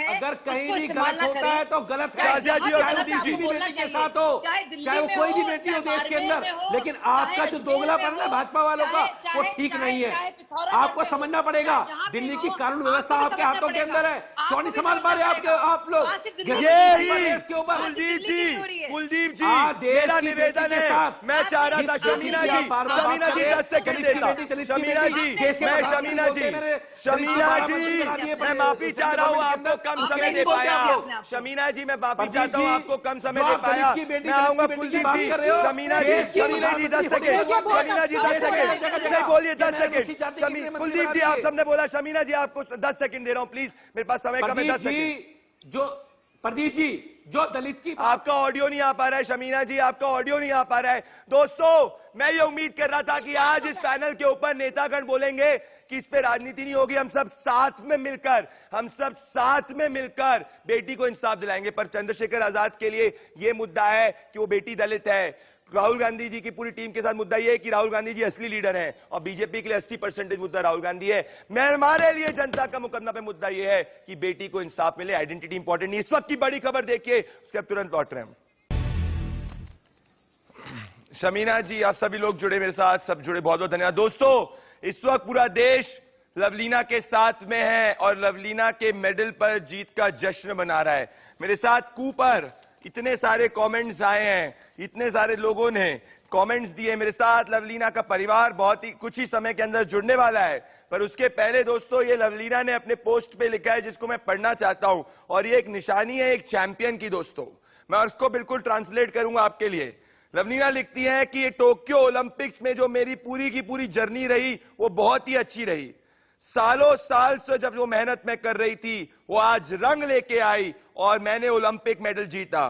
अगर कहीं भी गलत होता है तो गलत है। शाजिया जी और कुलदीप जी, बेटी के साथ हो, चाहे वो कोई भी बेटी हो देश के अंदर, लेकिन आपका जो दोगलापन है भाजपा वालों का, वो ठीक नहीं है। आपको समझना पड़ेगा, दिल्ली की कानून व्यवस्था आपके हाथों के अंदर है, क्यों नहीं संभाल पा रहे आप लोग? इसके ऊपर कुलदीप जी मेरा निवेदन है, मैं चाह रहा था शमीना जी 10 सेकंड देता, शमीना जी मैं माफी चाह रहा हूँ, आपको कम समय दे पाया। शमीना जी मैं माफी चाहता हूँ, आपको कम समय दे पाया। मैं आऊंगा कुलदीप जी, शमीना जी 10 सेकंड, शमीना जी 10 सेकंड, नहीं बोलिए 10 सेकंड। कुलदीप जी आप सबने बोला, शमीना जी आपको 10 सेकंड दे रहा हूँ, प्लीज मेरे पास समय कम है, 10 सेकंड। जो प्रदीप जी, जो दलित की, आपका ऑडियो नहीं आ पा रहा है शमीना जी, आपका ऑडियो नहीं आ पा रहा है। दोस्तों मैं ये उम्मीद कर रहा था कि आज इस पैनल के ऊपर नेतागण बोलेंगे कि इस पे राजनीति नहीं होगी, हम सब साथ में मिलकर बेटी को इंसाफ दिलाएंगे। पर चंद्रशेखर आजाद के लिए यह मुद्दा है कि वो बेटी दलित है। राहुल गांधी जी की पूरी टीम के साथ मुद्दा यह है कि राहुल गांधी जी असली लीडर हैं और बीजेपी के लिए 80% मुद्दा राहुल गांधी है। मैं हमारे लिए जनता का मुकदमा पे मुद्दा यह है कि बेटी को इंसाफ मिले, आइडेंटिटी इंपॉर्टेंट नहीं। इस वक्त की बड़ी खबर देखिए, उसके अब तुरंत लौट रहे हैं। शमीना जी, आप सभी लोग जुड़े मेरे साथ, सब जुड़े, बहुत बहुत धन्यवाद। दोस्तों इस वक्त पूरा देश लवलीना के साथ में है और लवलीना के मेडल पर जीत का जश्न मना रहा है। मेरे साथ कू पर इतने सारे कमेंट्स आए हैं, इतने सारे लोगों ने कमेंट्स दिए। मेरे साथ लवलीना का परिवार बहुत ही कुछ ही समय के अंदर जुड़ने वाला है, पर उसके पहले दोस्तों ये लवलीना ने अपने पोस्ट पे लिखा है जिसको मैं पढ़ना चाहता हूं, और ये एक निशानी है एक चैंपियन की दोस्तों। मैं उसको बिल्कुल ट्रांसलेट करूंगा आपके लिए। लवलीना लिखती है कि ये टोक्यो ओलंपिक्स में जो मेरी पूरी की पूरी जर्नी रही वो बहुत ही अच्छी रही। सालों साल से जब वो मेहनत में कर रही थी वो आज रंग लेके आई और मैंने ओलंपिक मेडल जीता।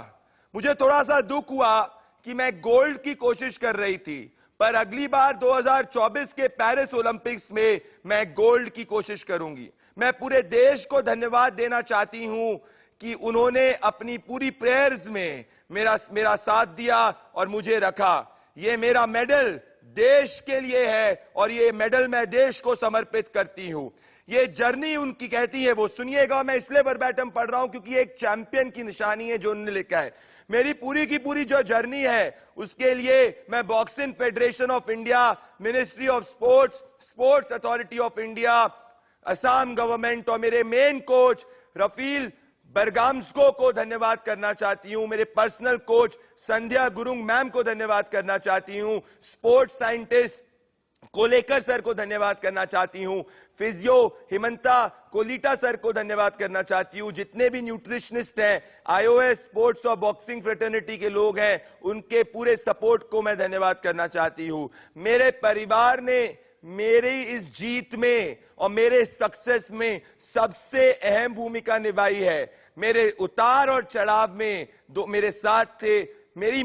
मुझे थोड़ा सा दुख हुआ कि मैं गोल्ड की कोशिश कर रही थी, पर अगली बार 2024 के पेरिस ओलंपिक्स में मैं गोल्ड की कोशिश करूंगी। मैं पूरे देश को धन्यवाद देना चाहती हूं कि उन्होंने अपनी पूरी प्रेयर्स में मेरा साथ दिया और मुझे रखा। ये मेरा मेडल देश के लिए है और ये मेडल मैं देश को समर्पित करती हूं। ये जर्नी उनकी कहती है, वो सुनिएगा, मैं इसलिए वर्बैटम पढ़ रहा हूं क्योंकि एक चैंपियन की निशानी है जो उन्होंने लिखा है। मेरी पूरी की पूरी जो जर्नी है उसके लिए मैं boxing federation of India, ministry of sports, sports authority of India, Assam government और मेरे मेन कोच रफील बरगामस्को को धन्यवाद करना चाहती हूं। मेरे पर्सनल कोच संध्या गुरुंग मैम को धन्यवाद करना चाहती हूं। स्पोर्ट्स साइंटिस्ट कोलेकर सर को धन्यवाद करना चाहती हूं। फिजियो हिमंता कोलिटा सर को धन्यवाद करना चाहती हूं। जितने भी न्यूट्रिशनिस्ट हैं, आईओएस स्पोर्ट्स और बॉक्सिंग फ्रेटर्निटी के लोग हैं, उनके पूरे सपोर्ट को मैं धन्यवाद करना चाहती हूं। मेरे परिवार ने मेरी इस जीत में और मेरे सक्सेस में सबसे अहम भूमिका निभाई है। मेरे उतार और चढ़ाव में मेरे साथ थे। मेरी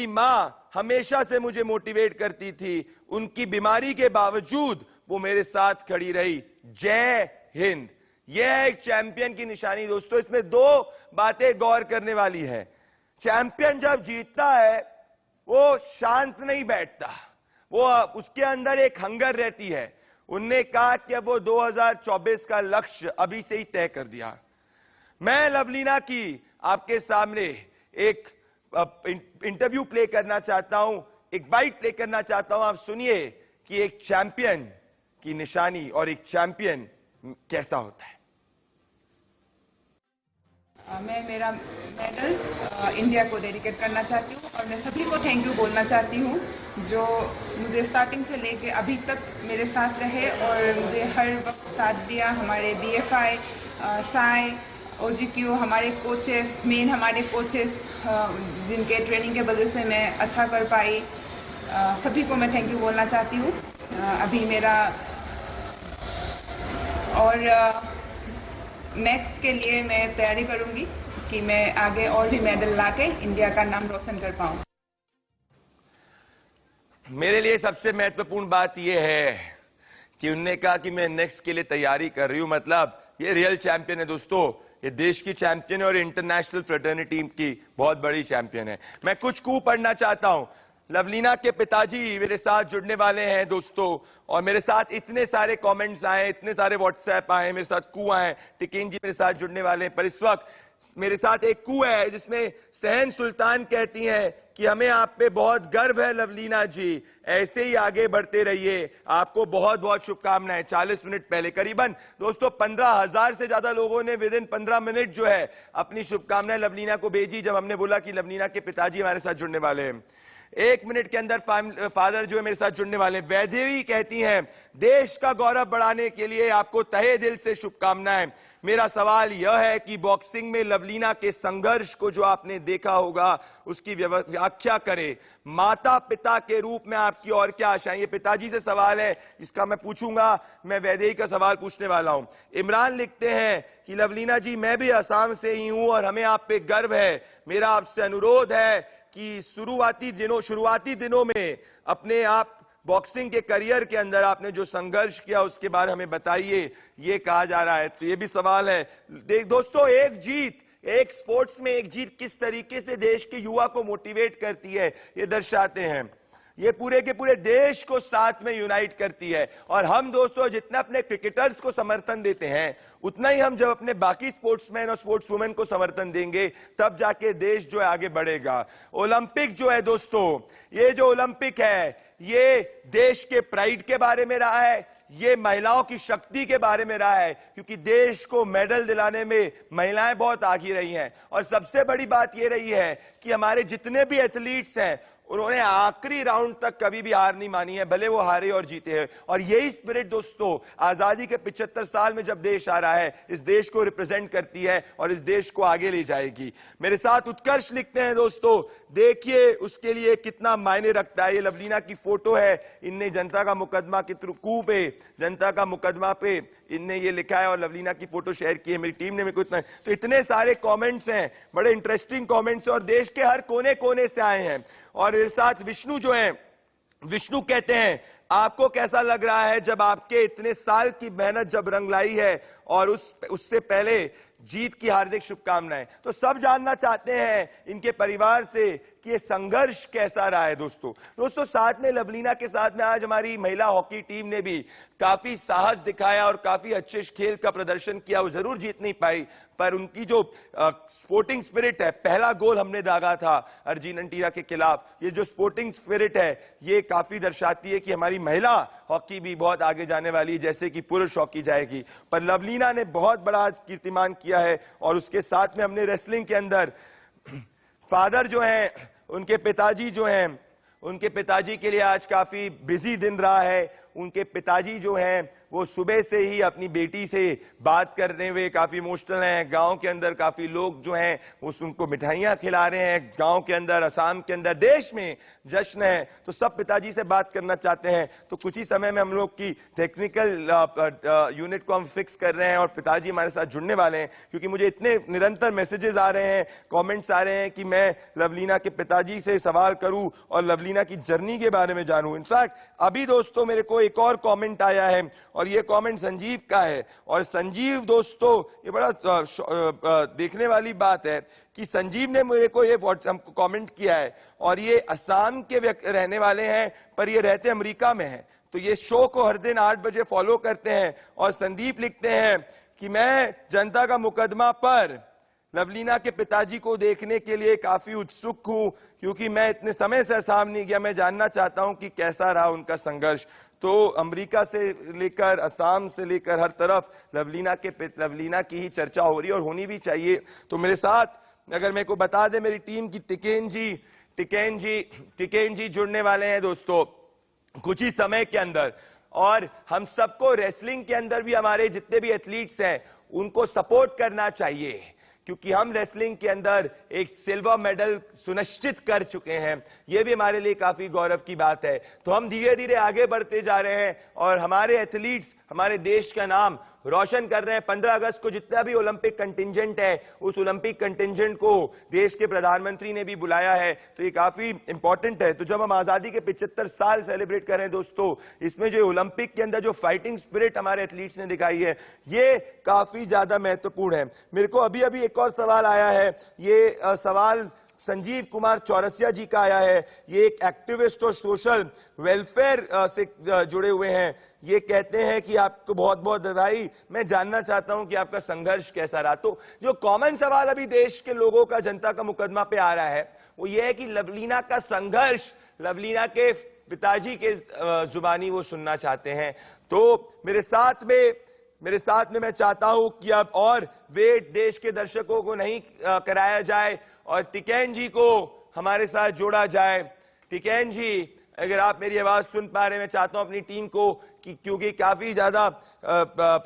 माँ हमेशा से मुझे मोटिवेट करती थी। उनकी बीमारी के बावजूद वो मेरे साथ खड़ी रही। जय हिंद। यह है एक चैंपियन की निशानी दोस्तों। इसमें दो बातें गौर करने वाली है। चैंपियन जब जीतता है वो शांत नहीं बैठता, वो उसके अंदर एक हंगर रहती है। उनने कहा कि अब वो 2024 का लक्ष्य अभी से ही तय कर दिया। मैं लवलीना की आपके सामने एक इंटरव्यू प्ले करना चाहता हूं, एक बाइट प्ले करना चाहता हूं। आप सुनिए कि एक चैंपियन की निशानी और एक चैंपियन कैसा होता है। मैं मेरा मेडल इंडिया को डेडिकेट करना चाहती हूँ और मैं सभी को थैंक यू बोलना चाहती हूँ जो मुझे स्टार्टिंग से लेके अभी तक मेरे साथ रहे और मुझे हर वक्त साथ दिया। हमारे BFI, साई, OGQ, हमारे कोचेस, मेन हमारे कोचेस जिनके ट्रेनिंग के वजह से मैं अच्छा कर पाई, सभी को मैं थैंक यू बोलना चाहती हूँ। अभी मेरा और नेक्स्ट के लिए मैं तैयारी करूंगी कि मैं आगे और भी मेडल लाके इंडिया का नाम रोशन कर पाऊं। मेरे लिए सबसे महत्वपूर्ण बात यह है कि उन्होंने कहा कि मैं नेक्स्ट के लिए तैयारी कर रही हूं। मतलब ये रियल चैंपियन है दोस्तों। ये देश की चैंपियन है और इंटरनेशनल फ्रेटर्निटी की बहुत बड़ी चैंपियन है। मैं कुछ कू पढ़ना चाहता हूं। लवलीना के पिताजी मेरे साथ जुड़ने वाले हैं दोस्तों, और मेरे साथ इतने सारे कमेंट्स आए, इतने सारे व्हाट्सएप आए, मेरे साथ कू आए। टिकेन जी मेरे साथ जुड़ने वाले हैं, पर इस वक्त मेरे साथ एक कू है जिसमें सहन सुल्तान कहती हैं कि हमें आप पे बहुत गर्व है लवलीना जी, ऐसे ही आगे बढ़ते रहिए, आपको बहुत बहुत शुभकामनाएं। 40 मिनट पहले करीबन दोस्तों 15,000 से ज्यादा लोगों ने विदिन 15 मिनट जो है अपनी शुभकामनाएं लवलीना को भेजी जब हमने बोला कि लवलीना के पिताजी हमारे साथ जुड़ने वाले हैं। 1 मिनट के अंदर फादर जो है मेरे साथ जुड़ने वाले। वैदेवी कहती हैं देश का गौरव बढ़ाने के लिए आपको तहे दिल से शुभकामनाएं। मेरा सवाल यह है कि बॉक्सिंग में लवलीना के संघर्ष को जो आपने देखा होगा उसकी व्याख्या करें। माता पिता के रूप में आपकी और क्या आशाएं। ये पिताजी से सवाल है, इसका मैं पूछूंगा। मैं वैदेही का सवाल पूछने वाला हूं। इमरान लिखते हैं कि लवलीना जी मैं भी असम से ही हूं और हमें आप पे गर्व है। मेरा आपसे अनुरोध है कि शुरुआती दिनों में अपने आप बॉक्सिंग के करियर के अंदर आपने जो संघर्ष किया उसके बारे में हमें बताइए, ये कहा जा रहा है। तो ये भी सवाल है। देख दोस्तों, एक जीत, एक स्पोर्ट्स में एक जीत किस तरीके से देश के युवा को मोटिवेट करती है ये दर्शाते हैं। ये पूरे के पूरे देश को साथ में यूनाइट करती है। और हम दोस्तों जितना अपने क्रिकेटर्स को समर्थन देते हैं उतना ही हम जब अपने बाकी स्पोर्ट्समैन और स्पोर्ट्स वुमेन को समर्थन देंगे तब जाके देश जो है आगे बढ़ेगा। ओलंपिक जो है दोस्तों, ये जो ओलंपिक है ये देश के प्राइड के बारे में रहा है, ये महिलाओं की शक्ति के बारे में रहा है, क्योंकि देश को मेडल दिलाने में महिलाएं बहुत आगे रही हैं। और सबसे बड़ी बात ये रही है कि हमारे जितने भी एथलीट्स हैं उन्होंने आखिरी राउंड तक कभी भी हार नहीं मानी है, भले वो हारे और जीते हैं। और यही स्पिरिट दोस्तों आजादी के 75 साल में जब देश आ रहा है, इस देश को रिप्रेजेंट करती है और इस देश को आगे ले जाएगी। मेरे साथ उत्कर्ष लिखते हैं दोस्तों, देखिए उसके लिए कितना मायने रखता है। ये लवलीना की फोटो है, इनने जनता का मुकदमा के थ्रू पे, जनता का मुकदमा पे इनने ये लिखा है और लवलीना की फोटो शेयर की है। मेरी टीम ने मेरे को इतना, तो इतने सारे कमेंट्स हैं, बड़े इंटरेस्टिंग कमेंट्स और देश के हर कोने कोने से आए हैं। और मेरे साथ विष्णु जो है, विष्णु कहते हैं आपको कैसा लग रहा है जब आपके इतने साल की मेहनत जब रंग लाई है, और उससे पहले जीत की हार्दिक शुभकामनाएं। तो सब जानना चाहते हैं इनके परिवार से कि ये संघर्ष कैसा रहा है। दोस्तों साथ में लवलीना के साथ में आज हमारी महिला हॉकी टीम ने भी काफी साहस दिखाया और काफी अच्छे खेल का प्रदर्शन किया। वो जरूर जीत नहीं पाई, पर उनकी जो स्पोर्टिंग स्पिरिट है, पहला गोल हमने दागा था अर्जेंटीना के खिलाफ, ये जो स्पोर्टिंग स्पिरिट है ये काफी दर्शाती है कि हमारी महिला हॉकी भी बहुत आगे जाने वाली है, जैसे कि पुरुष हॉकी जाएगी। पर लवलीना ने बहुत बड़ा कीर्तिमान किया है। और उसके साथ में हमने रेसलिंग के अंदर फादर जो हैं, उनके पिताजी जो हैं, उनके पिताजी के लिए आज काफी बिजी दिन रहा है। उनके पिताजी जो हैं वो सुबह से ही अपनी बेटी से बात करने हुए काफी इमोशनल हैं। गांव के अंदर काफी लोग जो हैं वो उनको मिठाइयां खिला रहे हैं। गांव के अंदर, असम के अंदर, देश में जश्न है, तो सब पिताजी से बात करना चाहते हैं। तो कुछ ही समय में हम लोग की टेक्निकल यूनिट को हम फिक्स कर रहे हैं और पिताजी हमारे साथ जुड़ने वाले हैं, क्योंकि मुझे इतने निरंतर मैसेजेस आ रहे हैं, कमेंट्स आ रहे हैं कि मैं लवलीना के पिताजी से सवाल करूं और लवलीना की जर्नी के बारे में जानूं। इनफैक्ट अभी दोस्तों मेरे को एक और कमेंट आया है और ये कमेंट संजीव का है। और संजीव दोस्तों, ये बड़ा देखने वाली बात है कि संजीव ने मेरे को ये कमेंट किया है और ये असम के रहने वाले हैं, पर ये रहते अमेरिका में हैं। तो ये शो को हर दिन 8 बजे फॉलो करते हैं। और संदीप लिखते हैं कि मैं जनता का मुकदमा पर लवलीना के पिताजी को देखने के लिए काफी उत्सुक हूं, क्योंकि मैं इतने समय से असम नहीं गया। मैं जानना चाहता हूं कि कैसा रहा उनका संघर्ष। तो अमेरिका से लेकर असम से लेकर हर तरफ लवलीना की ही चर्चा हो रही है और होनी भी चाहिए। तो मेरे साथ अगर मेरे को बता दे मेरी टीम की टिकेन जी जुड़ने वाले हैं दोस्तों कुछ ही समय के अंदर। और हम सबको रेसलिंग के अंदर भी हमारे जितने भी एथलीट्स हैं उनको सपोर्ट करना चाहिए, क्योंकि हम रेसलिंग के अंदर एक सिल्वर मेडल सुनिश्चित कर चुके हैं। यह भी हमारे लिए काफी गौरव की बात है। तो हम धीरे धीरे आगे बढ़ते जा रहे हैं और हमारे एथलीट्स हमारे देश का नाम रोशन कर रहे हैं। 15 अगस्त को जितना भी ओलंपिक कंटिंजेंट है, उस ओलंपिक कंटिंजेंट को देश के प्रधानमंत्री ने भी बुलाया है, तो ये काफी इंपॉर्टेंट है। तो जब हम आजादी के 75 साल सेलिब्रेट कर रहे हैं दोस्तों, इसमें जो ओलंपिक के अंदर जो फाइटिंग स्पिरिट हमारे एथलीट्स ने दिखाई है, ये काफी ज्यादा महत्वपूर्ण है। मेरे को अभी अभी एक और सवाल आया है, ये सवाल संजीव कुमार चौरसिया जी का आया है। ये एक एक्टिविस्ट और सोशल वेलफेयर से जुड़े हुए हैं। ये कहते हैं कि आपको बहुत बहुत बधाई, मैं जानना चाहता हूं कि आपका संघर्ष कैसा रहा। तो जो कॉमन सवाल अभी देश के लोगों का जनता का मुकदमा पे आ रहा है वो ये है कि लवलीना का संघर्ष, लवलीना के पिताजी के जुबानी वो सुनना चाहते हैं। तो मेरे साथ में मैं चाहता हूं कि अब और वेट देश के दर्शकों को नहीं कराया जाए और टिकैन जी को हमारे साथ जोड़ा जाए। टिकैन जी, अगर आप मेरी आवाज सुन पा रहे हैं, मैं चाहता हूं अपनी टीम को कि क्योंकि काफी ज्यादा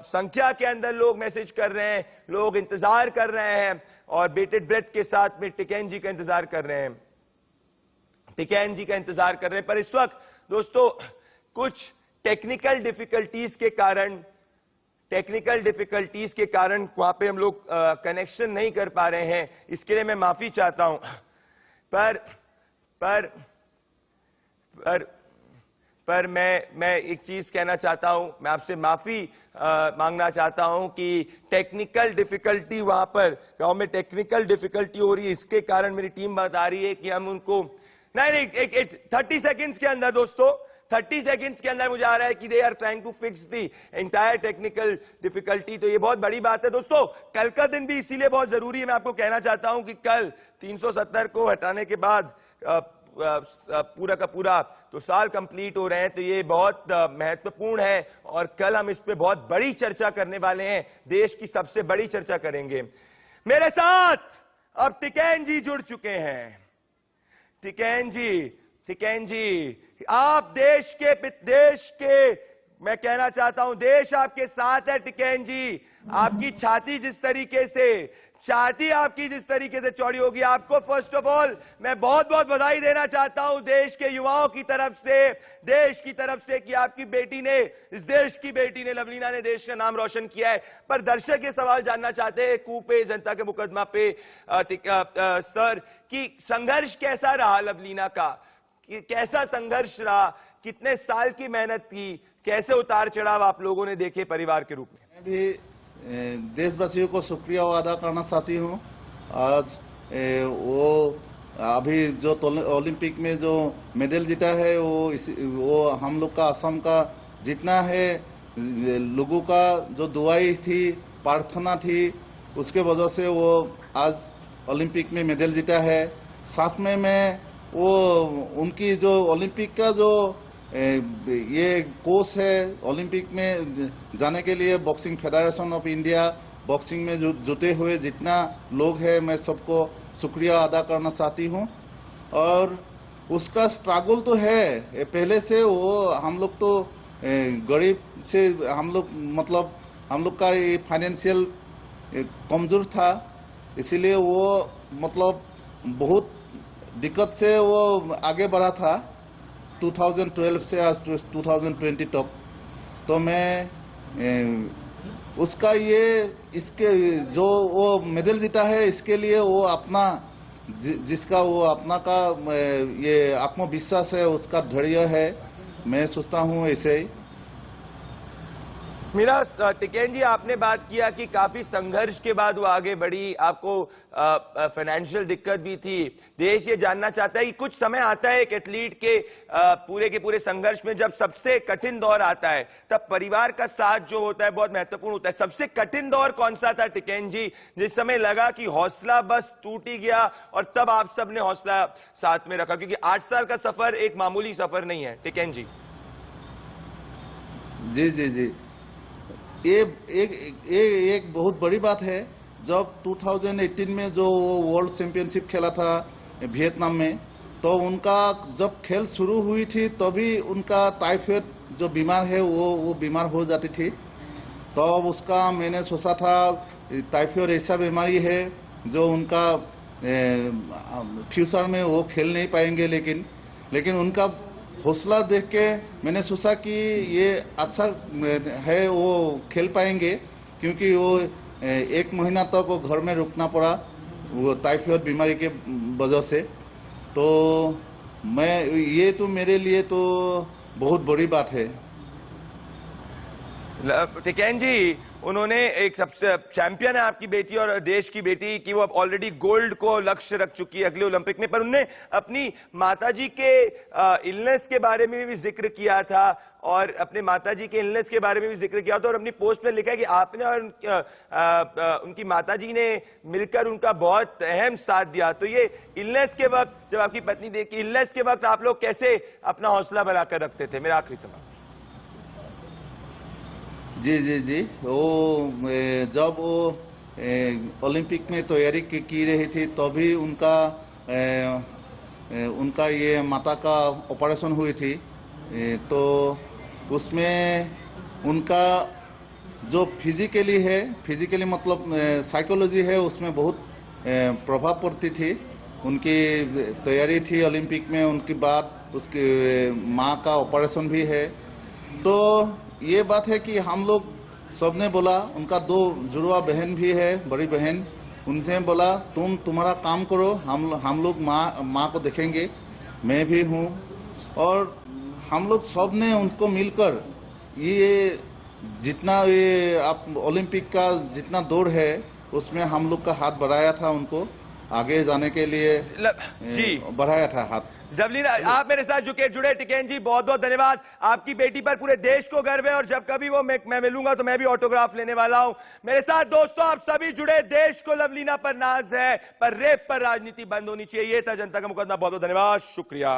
संख्या के अंदर लोग मैसेज कर रहे हैं, लोग इंतजार कर रहे हैं और बेटेड ब्रेथ के साथ में टिकैन जी का इंतजार कर रहे हैं, टिकैन जी का इंतजार कर रहे हैं। पर इस वक्त दोस्तों कुछ टेक्निकल डिफिकल्टीज के कारण वहां पे हम लोग कनेक्शन नहीं कर पा रहे हैं, इसके लिए मैं माफी चाहता हूं। पर मैं एक चीज कहना चाहता हूं, मैं आपसे माफी मांगना चाहता हूं कि टेक्निकल डिफिकल्टी वहां पर गांव में टेक्निकल डिफिकल्टी हो रही है, इसके कारण मेरी टीम बता रही है कि हम उनको नहीं 30 सेकेंड्स के अंदर दोस्तों 30 सेकंड्स के अंदर मुझे आ रहा है कि they are trying to fix the entire technical difficulty. तो ये बहुत बड़ी बात है दोस्तों। कल का दिन भी इसीलिए बहुत जरूरी है। मैं आपको कहना चाहता हूं कि कल 370 को हटाने के बाद पूरा का पूरा तो साल कंप्लीट हो रहे हैं, तो ये बहुत महत्वपूर्ण है और कल हम इस पे बहुत बड़ी चर्चा करने वाले हैं, देश की सबसे बड़ी चर्चा करेंगे। मेरे साथ अब टिकैन जी जुड़ चुके हैं। टिकैन जी, आप देश के मैं कहना चाहता हूं देश आपके साथ है। टिकैन जी, आपकी छाती जिस तरीके से चौड़ी होगी, आपको फर्स्ट ऑफ ऑल मैं बहुत बहुत बधाई देना चाहता हूं देश के युवाओं की तरफ से कि आपकी बेटी ने, इस देश की बेटी ने, लवलीना ने देश का नाम रोशन किया है। पर दर्शक ये सवाल जानना चाहते हैं कूप पे, जनता के मुकदमा पे सर, कि संघर्ष कैसा रहा लवलीना का, कैसा संघर्ष रहा, कितने साल की मेहनत की, कैसे उतार चढ़ाव आप लोगों ने देखे परिवार के रूप में? मैं भी देशवासियों को शुक्रिया अदा करना चाहती हूँ। आज वो अभी जो ओलंपिक में जो मेडल जीता है वो हम लोग का, असम का जितना है, लोगों का जो दुआई थी, प्रार्थना थी, उसके वजह से वो आज ओलंपिक में मेडल जीता है। साथ में मैं वो उनकी जो ओलंपिक का जो ये कोर्स है, ओलंपिक में जाने के लिए boxing federation of India, boxing में जुटे हुए जितना लोग हैं, मैं सबको शुक्रिया अदा करना चाहती हूँ। और उसका स्ट्रगल तो है पहले से, वो हम लोग तो गरीब से, हम लोग का ये फाइनेंशियल कमजोर था, इसीलिए वो बहुत दिक्कत से वो आगे बढ़ा था 2012 से आज 2020 तक। तो मैं उसका इसके जो वो मेडल जीता है, इसके लिए वो अपना जिसका वो अपना का ये आत्मविश्वास है, उसका धैर्य है, मैं सोचता हूँ ऐसे ही। मीरा, टिकैन जी, आपने बात किया कि काफी संघर्ष के बाद वो आगे बढ़ी, आपको फाइनेंशियल दिक्कत भी थी। देश ये जानना चाहता है कि कुछ समय आता है एक एथलीट के पूरे संघर्ष में, जब सबसे कठिन दौर आता है, तब परिवार का साथ जो होता है बहुत महत्वपूर्ण होता है। सबसे कठिन दौर कौन सा था टिकैन जी, जिस समय लगा कि हौसला बस टूट ही गया, और तब आप सबने हौसला साथ में रखा? क्योंकि 8 साल का सफर एक मामूली सफर नहीं है। टिकैन जी। जी, ये एक बहुत बड़ी बात है। जब 2018 में जो वर्ल्ड चैंपियनशिप खेला था वियतनाम में, तो उनका जब खेल शुरू हुई थी तभी उनका टाइफाइड जो बीमार है वो बीमार हो जाती थी। तो उसका मैंने सोचा था टाइफाइड ऐसा बीमारी है जो उनका फ्यूचर में वो खेल नहीं पाएंगे, लेकिन उनका हौसला देख के मैंने सोचा कि ये अच्छा है, वो खेल पाएंगे, क्योंकि वो 1 महीना तक वो घर में रुकना पड़ा वो टाइफाइड बीमारी के वजह से। तो ये तो मेरे लिए तो बहुत बड़ी बात है। टिकैन जी, उन्होंने एक सबसे चैंपियन है आपकी बेटी और देश की बेटी कि वो अब ऑलरेडी गोल्ड को लक्ष्य रख चुकी है अगले ओलंपिक में, पर उन्होंने अपनी माताजी के इलनेस के बारे में भी जिक्र किया था, और अपने माताजी के इलनेस के बारे में भी जिक्र किया था, और अपनी पोस्ट में लिखा है कि आपने और उनकी माताजी ने मिलकर उनका बहुत अहम साथ दिया। तो ये इलनेस के वक्त, जब आपकी पत्नी देखी, इलनेस के वक्त आप लोग कैसे अपना हौसला बनाकर रखते थे? मेरा आखिरी सवाल। जी, वो जब वो ओलंपिक में तैयारी की रही थी, तभी उनका ये माता का ऑपरेशन हुई थी। तो उसमें उनका जो फिजिकली मतलब साइकोलॉजी है, उसमें बहुत प्रभाव पड़ती थी। उनकी तैयारी थी ओलंपिक में, उनके बाद उसकी माँ का ऑपरेशन भी है। तो ये बात है कि हम लोग सबने बोला, उनका 2 जुड़वा बहन भी है, बड़ी बहन, उनसे बोला तुम्हारा काम करो, हम लोग माँ को देखेंगे, मैं भी हूँ। और हम लोग सब ने उनको मिलकर ये जितना ये आप ओलंपिक का जितना दौड़ है, उसमें हम लोग का हाथ बढ़ाया था उनको। आगे जाने के लिए जी बढ़ाया था हाथ। जवलीन, आप मेरे साथ जुड़े। टिकैत जी, बहुत बहुत धन्यवाद। आपकी बेटी पर पूरे देश को गर्व है और जब कभी वो मैं मिलूंगा तो मैं भी ऑटोग्राफ लेने वाला हूं। मेरे साथ दोस्तों आप सभी जुड़े। देश को लवलीना पर नाज है, पर रेप पर राजनीति बंद होनी चाहिए। ये था जनता का मुकदमा। बहुत बहुत धन्यवाद, शुक्रिया।